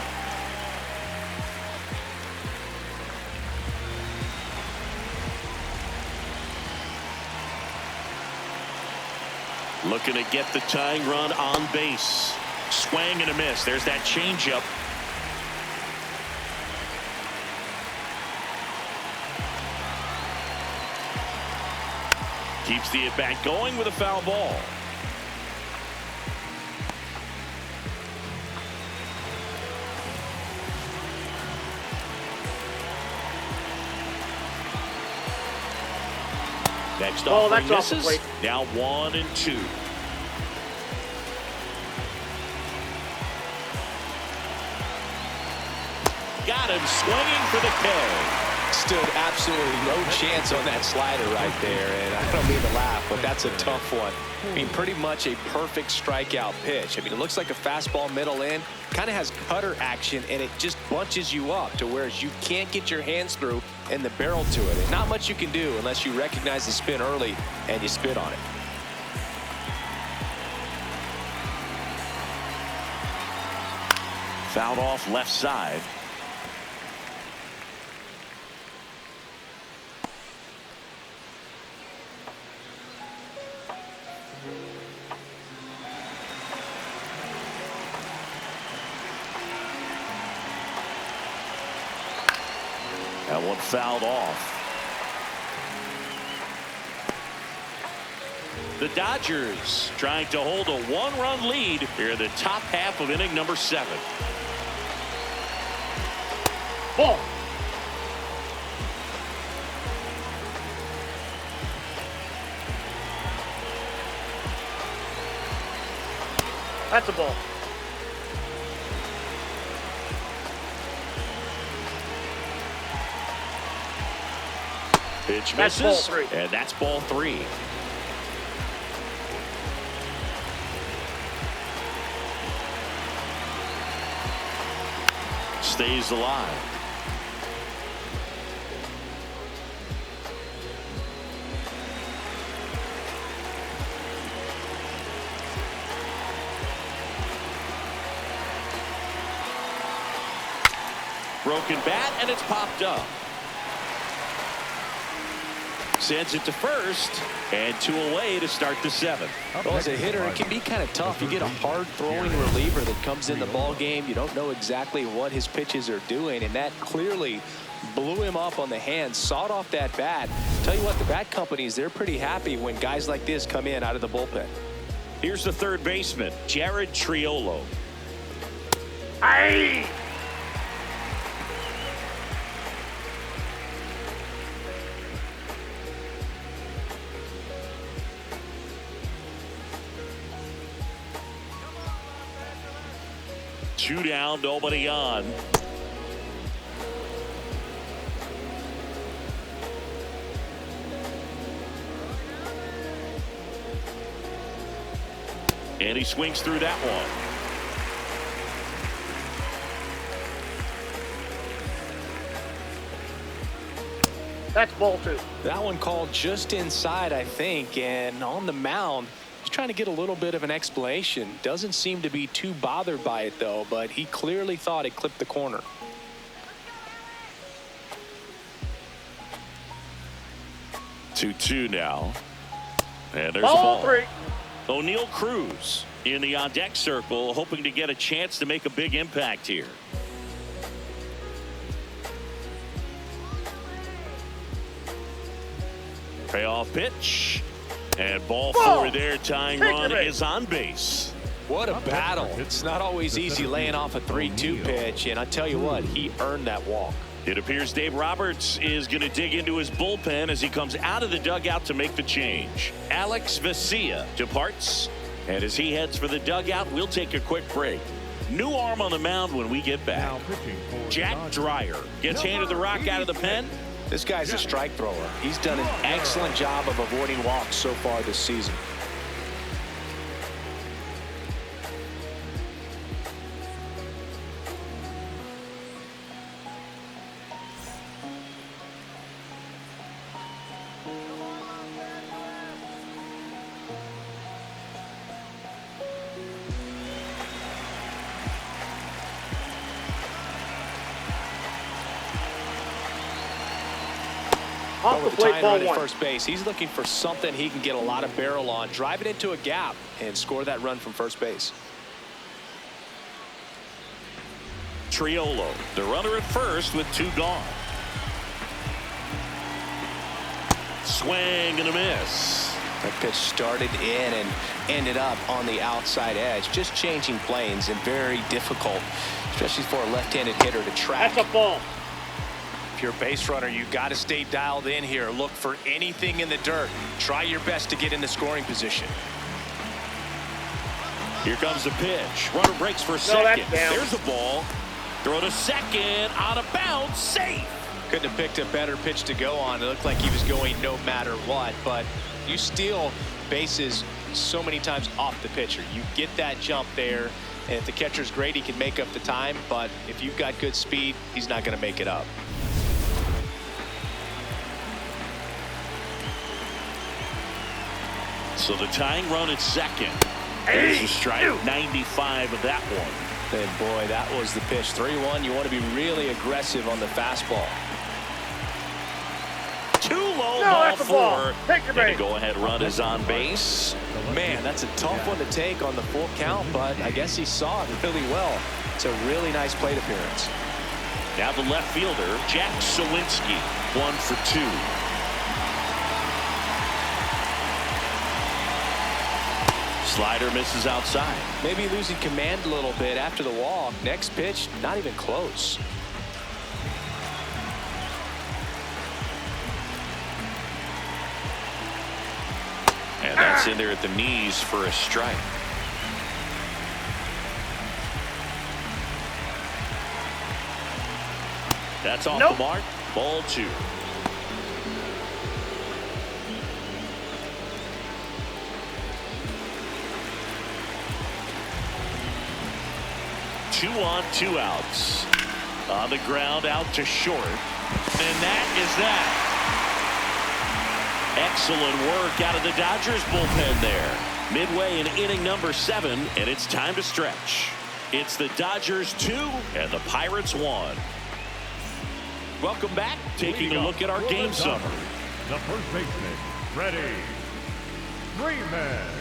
Looking to get the tying run on base. Swing and a miss. There's that changeup. Keeps the at-bat going with a foul ball. Next offering misses. Now 1-2. Got him swinging for the K. Stood absolutely no chance on that slider right there, and I don't mean to laugh, but that's a tough one. I mean, pretty much a perfect strikeout pitch. I mean, it looks like a fastball middle in, kind of has cutter action, and it just bunches you up to where you can't get your hands through and the barrel to it. And not much you can do unless you recognize the spin early and you spit on it. Fouled off left side. That one fouled off. The Dodgers trying to hold a one-run lead here in the top half of inning number 7. Ball. That's a ball. Pitch That's misses, ball 3. and that's ball 3. Stays alive. Broken bat, and it's popped up. Sends it to first, and 2 away to start the 7th. Well, as a hitter, it can be kind of tough. You get a hard-throwing reliever that comes in the ball game. You don't know exactly what his pitches are doing, and that clearly blew him up on the hand, sawed off that bat. Tell you what, the bat companies, they're pretty happy when guys like this come in out of the bullpen. Here's the third baseman, Jared Triolo. Aye. Two down, nobody on. And he swings through that one. That's ball 2. That one called just inside, I think, and on the mound, he's trying to get a little bit of an explanation. Doesn't seem to be too bothered by it, though, but he clearly thought it clipped the corner. Two now. And there's Ball a ball. 3. O'Neal Cruz in the on-deck circle, hoping to get a chance to make a big impact here. Payoff pitch. And ball 4 there. Tying run is on base. What a battle. It's not always easy laying off a 3-2 pitch, and I tell you what, he earned that walk. It appears Dave Roberts is going to dig into his bullpen as he comes out of the dugout to make the change. Alex Vesia departs, and as he heads for the dugout, we'll take a quick break. New arm on the mound when we get back. Jack Dreyer gets handed the rock out of the pen. This guy's a strike thrower. He's done an excellent job of avoiding walks so far this season. Off the With the plate, tying ball run at 1. first base, he's looking for something he can get a lot of barrel on, drive it into a gap, and score that run from first base. Triolo, the runner at first with 2 gone. Swing and a miss. That pitch started in and ended up on the outside edge, just changing planes, and very difficult, especially for a left-handed hitter to track. That's a ball. If you're a base runner, you got to stay dialed in here. Look for anything in the dirt. Try your best to get in the scoring position. Here comes the pitch. Runner breaks for second. that's down. There's a ball. Throw to second. Out of bounds. Safe. Couldn't have picked a better pitch to go on. It looked like he was going no matter what, but you steal bases so many times off the pitcher. You get that jump there, and if the catcher's great, he can make up the time, but if you've got good speed, he's not going to make it up. So the tying run at second. There's a strike. 95 of that one. And boy, that was the pitch. 3-1. You want to be really aggressive on the fastball. Too low, No, ball that's a 4. ball. Take your And the base. go-ahead run is on base. Man, that's a tough one to take on the full count, but I guess he saw it really well. It's a really nice plate appearance. Now the left fielder, Jack Sawinski, 1 for 2. Slider misses outside. Maybe losing command a little bit after the walk. Next pitch, not even close. And that's in there at the knees for a strike. That's off the mark. Ball 2. 2 on, 2 outs. On the ground, out to short. And that is that. Excellent work out of the Dodgers bullpen there. Midway in inning number 7, and it's time to stretch. It's the Dodgers 2 and the Pirates 1. Welcome back. Taking a look at our game summary. The first baseman, ready. Freeman.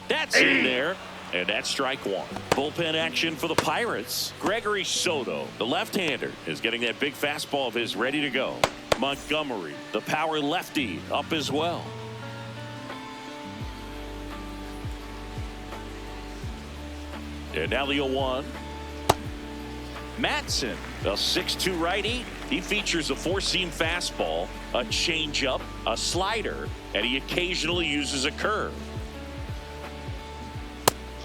That's in there. And that's strike 1. Bullpen action for the Pirates. Gregory Soto, the left-hander, is getting that big fastball of his ready to go. Montgomery, the power lefty, up as well. And now the 0-1. Matson, a 6'2 righty. He features a 4-seam fastball, a changeup, a slider, and he occasionally uses a curve.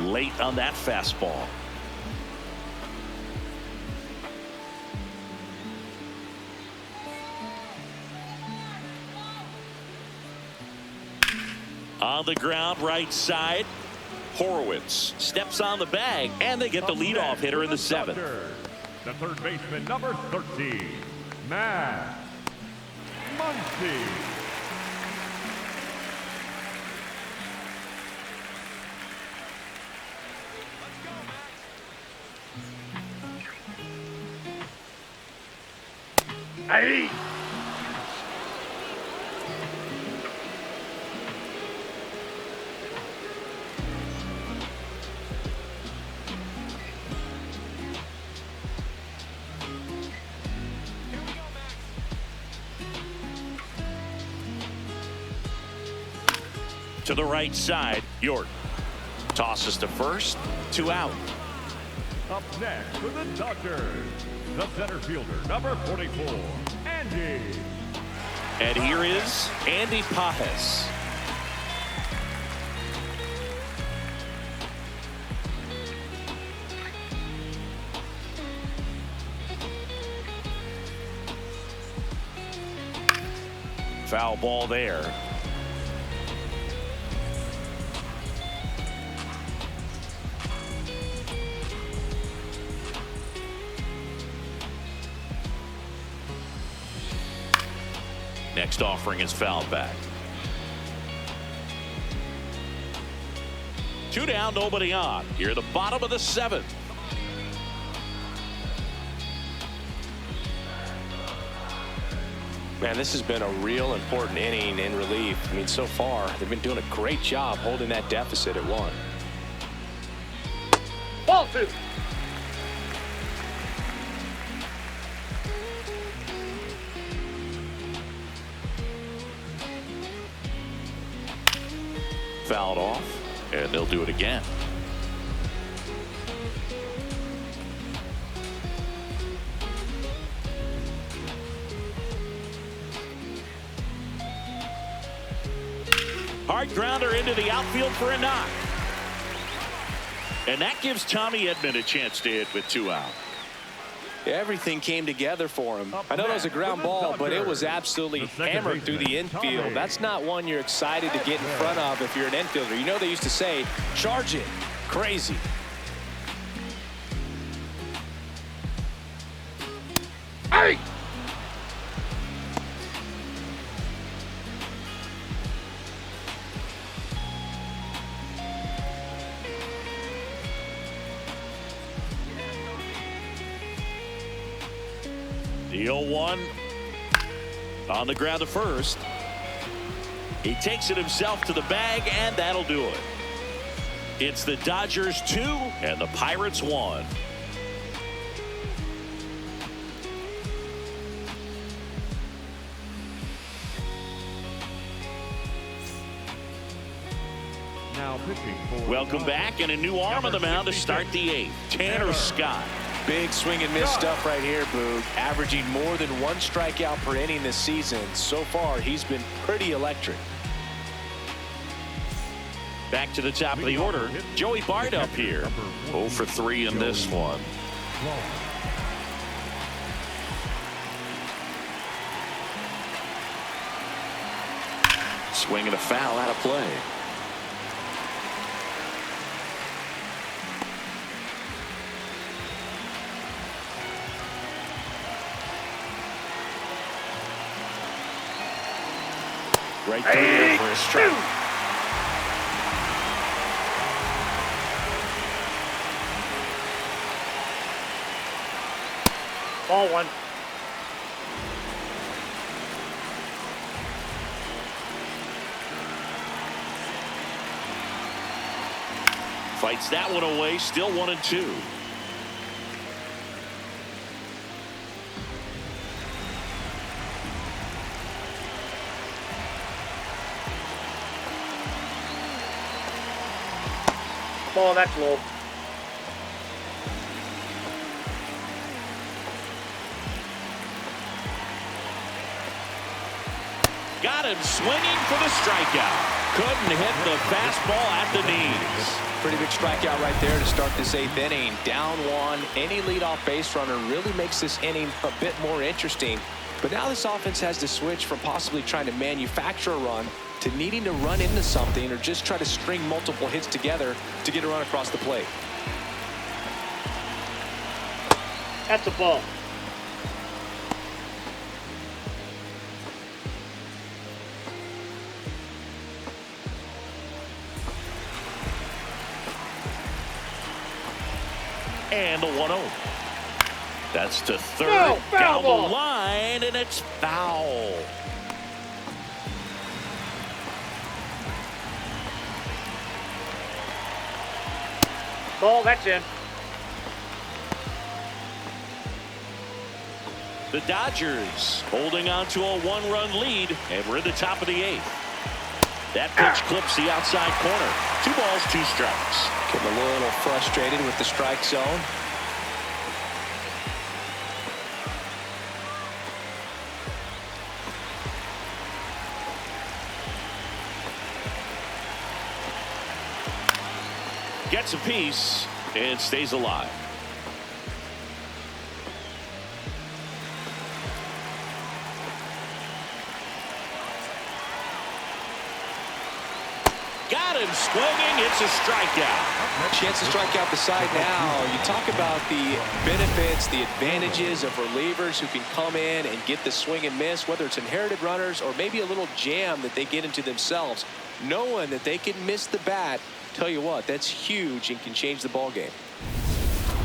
Late on that fastball. On the ground, right side. Horowitz steps on the bag, and they get the leadoff hitter in the 7th. The third baseman, number 13, Matt Muncy. Hey! To the right side, York tosses to first, 2 out. Up next for the Dodgers, the center fielder, number 44, Andy. And here is Andy Pajes. Foul ball there. Next offering is fouled back. 2 down, nobody on. Here at the bottom of the 7th. Man, this has been a real important inning in relief. I mean, so far, they've been doing a great job holding that deficit at 1. Ball 2. Fouled off, and they'll do it again. Hard grounder into the outfield for a knock. And that gives Tommy Edman a chance to hit with 2 out. Everything came together for him. I know it was a ground ball, but it was absolutely hammered through the infield. That's not one you're excited to get in front of if you're an infielder. You know they used to say, charge it. Crazy. Hey! The 0-1 on the ground to first. He takes it himself to the bag, and that'll do it. It's the Dodgers 2 and the Pirates 1. Now pitching for Welcome back, and a new arm on the mound to start the 8th. Tanner Scott. Big swing and miss stuff right here, Boog. Averaging more than 1 strikeout per inning this season. So far, he's been pretty electric. Back to the top of the order, Joey Bart up here. 0 for 3 in this one. Swing and a foul out of play. Right through there for a strike. Ball one. Fights that one away, still 1-2. Ball, that's low. Got him swinging for the strikeout. Couldn't hit the fastball at the knees. Pretty big strikeout right there to start this 8th inning. Down 1. Any leadoff base runner really makes this inning a bit more interesting. But now this offense has to switch from possibly trying to manufacture a run to needing to run into something or just try to string multiple hits together to get a run across the plate. That's a ball. And the 1-0. That's to third. No, foul down ball. the line, and it's foul. Ball, that's in. The Dodgers holding on to a 1-run lead, and we're in the top of the 8th. That pitch clips the outside corner. 2 balls, 2 strikes. Getting a little frustrated with the strike zone. Gets a piece and stays alive. Got him swinging. It's a strikeout. Chance to strike out the side now. You talk about the benefits, the advantages of relievers who can come in and get the swing and miss, whether it's inherited runners or maybe a little jam that they get into themselves. Knowing that they can miss the bat, tell you what, that's huge and can change the ball game.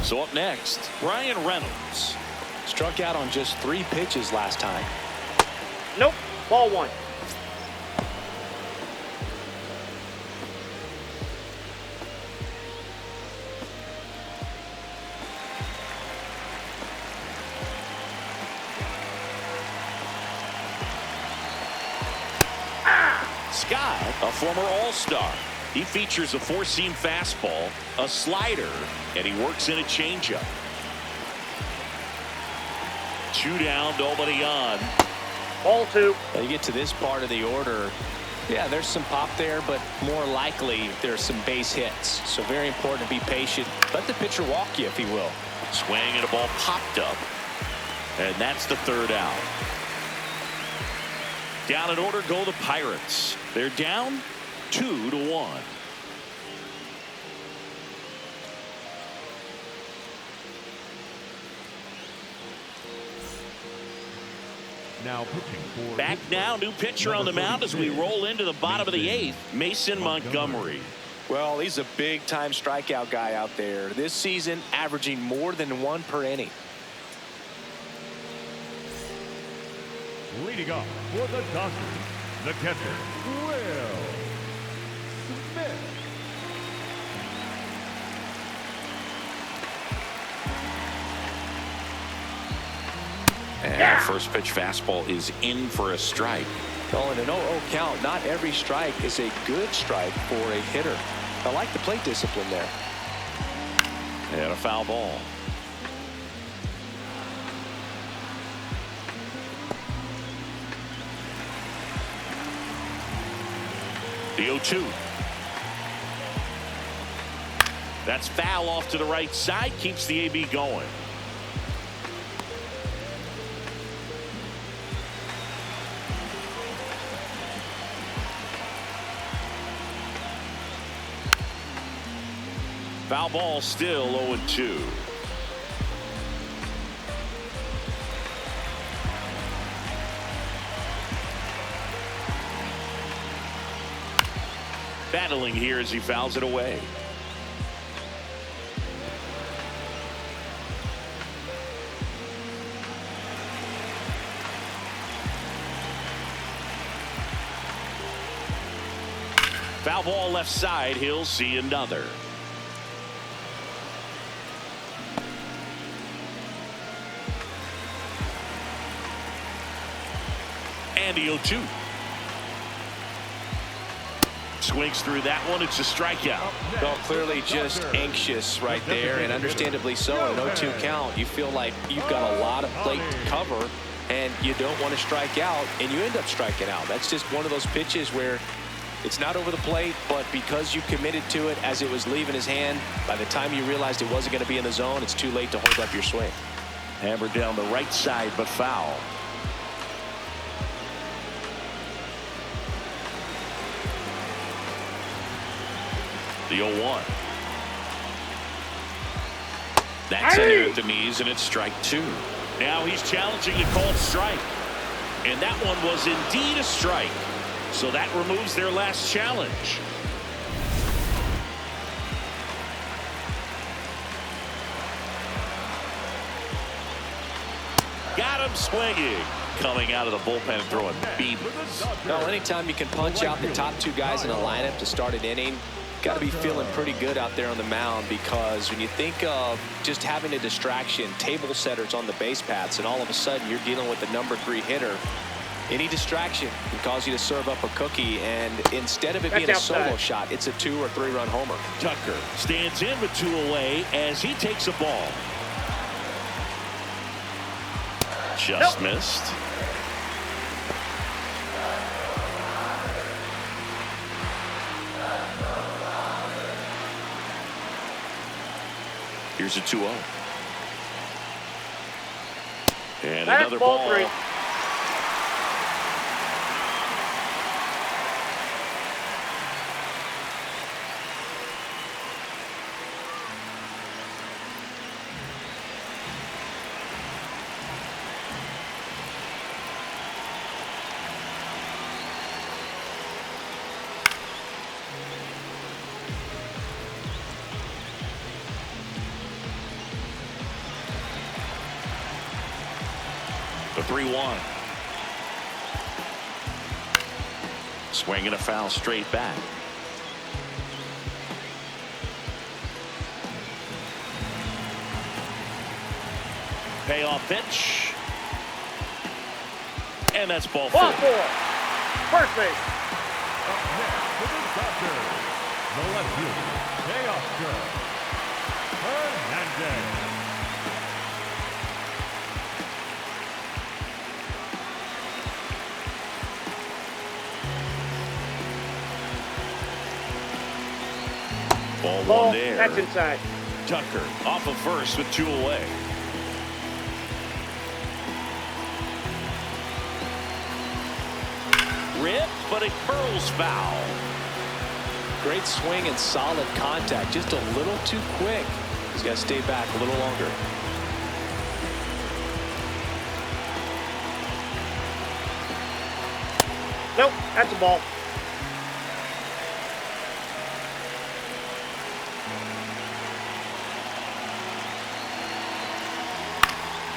So up next, Brian Reynolds. Struck out on just 3 pitches last time. Nope. Ball one. Scott, a former All-Star. He features a 4-seam fastball, a slider, and he works in a changeup. 2 down, nobody on. Ball two. Now you get to this part of the order. Yeah, there's some pop there, but more likely there's some base hits. So very important to be patient. Let the pitcher walk you, if he will. Swing and a ball popped up. And that's the 3rd out. Down in order go the Pirates. They're down 2-1. Now pitching for Back now, new pitcher on the mound as we roll into the bottom of the 8th, Mason Montgomery. Well, he's a big-time strikeout guy out there. This season, averaging more than 1 per inning. leading off for the Dodgers, the catcher, Will Smith. And first pitch fastball is in for a strike. Well, in an 0-0 count, not every strike is a good strike for a hitter. I like the plate discipline there. And a foul ball. The 0-2. That's foul off to the right side, keeps the AB going. Foul ball, still 0-2. Battling here as he fouls it away. Foul ball left side, he'll see another. And he'll shoot. Swings through that one. It's a strikeout. Well, clearly just anxious right there, and understandably so. An 0-2 count, you feel like you've got a lot of plate to cover, and you don't want to strike out, and you end up striking out. That's just one of those pitches where it's not over the plate, but because you committed to it as it was leaving his hand, by the time you realized it wasn't going to be in the zone, it's too late to hold up your swing. Hammered down the right side, but foul. The 0-1. That's in there at the knees, and it's strike two. Now he's challenging the called strike. And that one was indeed a strike. So that removes their last challenge. Got him swinging. Coming out of the bullpen and throwing beatings. Well, anytime you can punch out the top two guys in a lineup to start an inning, got to be feeling pretty good out there on the mound, because when you think of just having a distraction, table setters on the base paths, and all of a sudden you're dealing with the number 3 hitter, any distraction can cause you to serve up a cookie, and instead of it being a solo shot, it's a 2 or 3 run homer. Tucker stands in with 2 away as he takes a ball. Just missed. Here's a 2-0. And that's another ball. 3. The 3-1. Swinging a foul straight back. Payoff pitch. And that's ball 4. Ball 4. First base. Up next for the Dodgers, the left fielder, Teoscar Hernandez. Ball Ball. 1 there. That's inside. Tucker off of first with 2 away. Rip, but it curls foul. Great swing and solid contact, just a little too quick. He's got to stay back a little longer. Nope, that's a ball.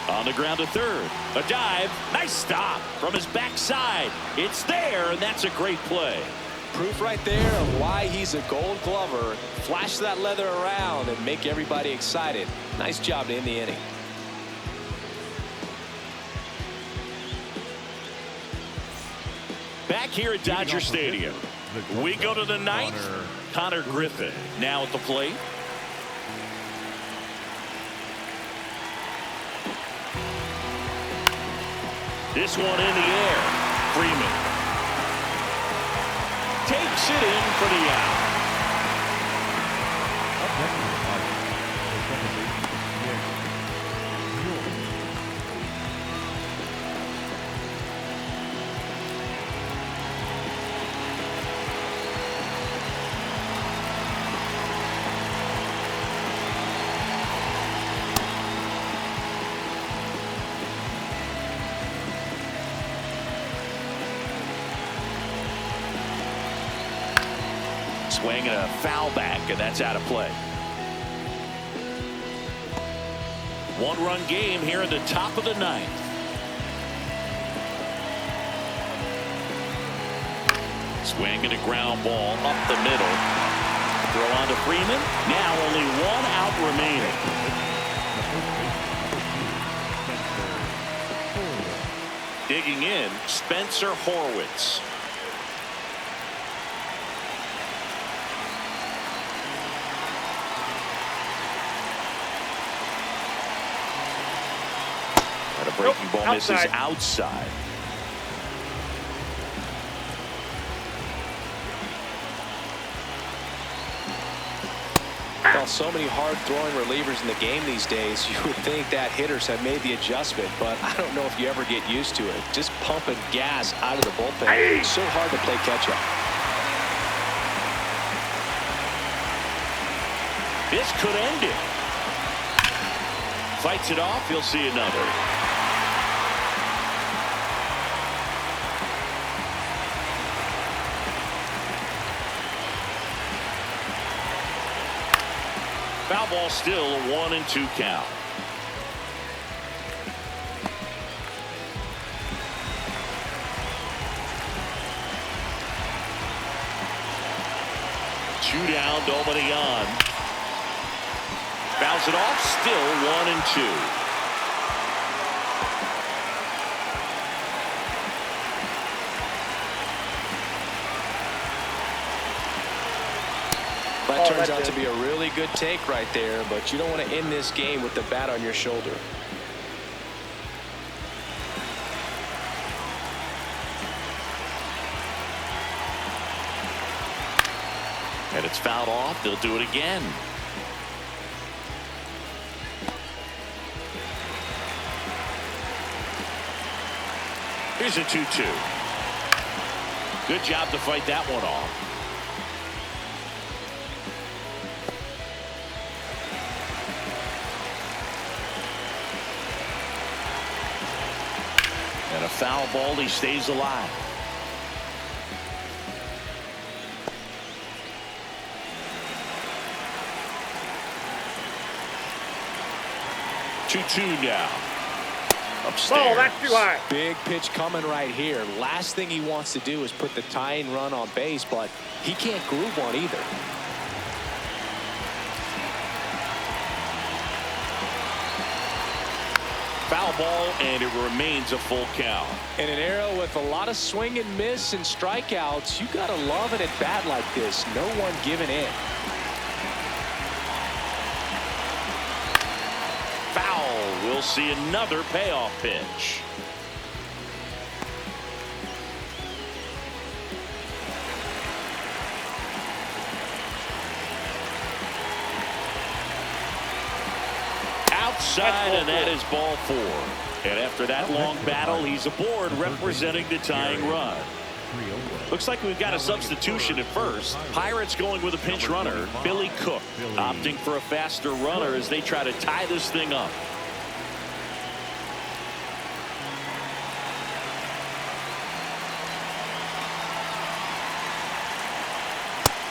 On the ground to third. A dive. Nice stop from his backside. It's there, and that's a great play. Proof right there of why he's a Gold Glover. Flash that leather around and make everybody excited. Nice job to end the inning. Back here at Dodger Stadium, we go to the 9th. Connor Griffin now at the plate. This one in the air. Freeman takes it in for the out. swing and a foul back, and that's out of play. One-run game here in the top of the ninth. Swing and a ground ball up the middle. Throw on to Freeman. Now only one out remaining. Digging in, Spencer Horwitz. And a breaking ball misses outside. Well, so many hard-throwing relievers in the game these days, you would think that hitters have made the adjustment, but I don't know if you ever get used to it. Just pumping gas out of the bullpen. It's so hard to play catch-up. This could end it. Fights it off. He'll see another. Foul ball, still a 1-2 count. Two down, Dominion. Fouls it off, still 1-2. That turns out to be a really good take right there, but you don't want to end this game with the bat on your shoulder. And it's fouled off. They'll do it again. Here's a 2-2. Good job to fight that one off. And a foul ball, he stays alive. Two now. Upstairs. Oh, that's too high. Big pitch coming right here. Last thing he wants to do is put the tying run on base, but he can't groove one either. Foul ball, and it remains a full count. In an era with a lot of swing and miss and strikeouts, you gotta love an at-bat like this. No one giving in. Foul. We'll see another payoff pitch. Outside, and that is ball 4. And after that long battle, he's aboard representing the tying run. Looks like we've got a substitution at first. Pirates going with a pinch runner, Billy Cook, opting for a faster runner as they try to tie this thing up.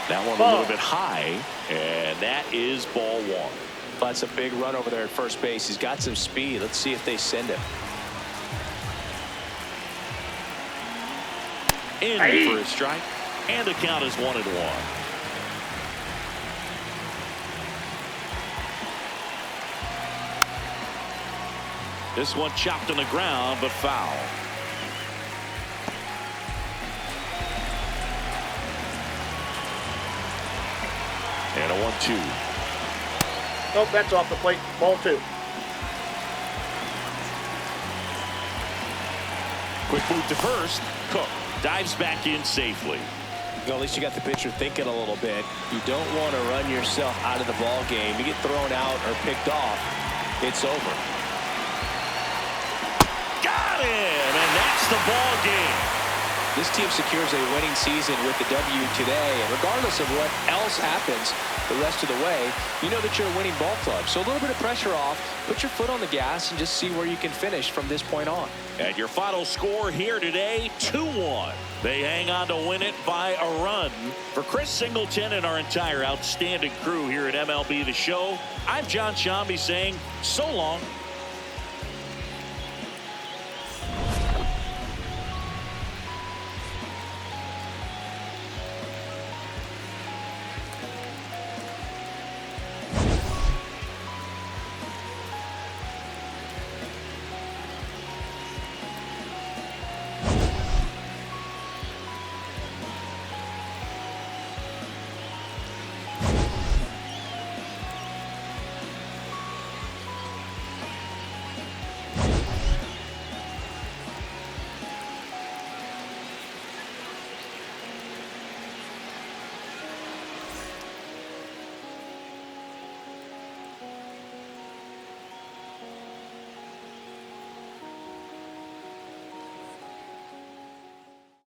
That one a little bit high, and that is ball 1. That's a big run over there at first base. He's got some speed. Let's see if they send him. In for a strike, and the count is 1-1. This one chopped on the ground, but foul. And a 1-2. Nope, that's off the plate. Ball 2. Quick move to first. Cook dives back in safely. Well, at least you got the pitcher thinking a little bit. You don't want to run yourself out of the ball game. You get thrown out or picked off, it's over. Got him, and that's the ball game. This team secures a winning season with the W today, and regardless of what else happens the rest of the way, you know that you're a winning ball club. So a little bit of pressure off, put your foot on the gas, and just see where you can finish from this point on. And your final score here today, 2-1. They hang on to win it by a run. For Chris Singleton and our entire outstanding crew here at MLB The Show, I'm John Shambi saying so long.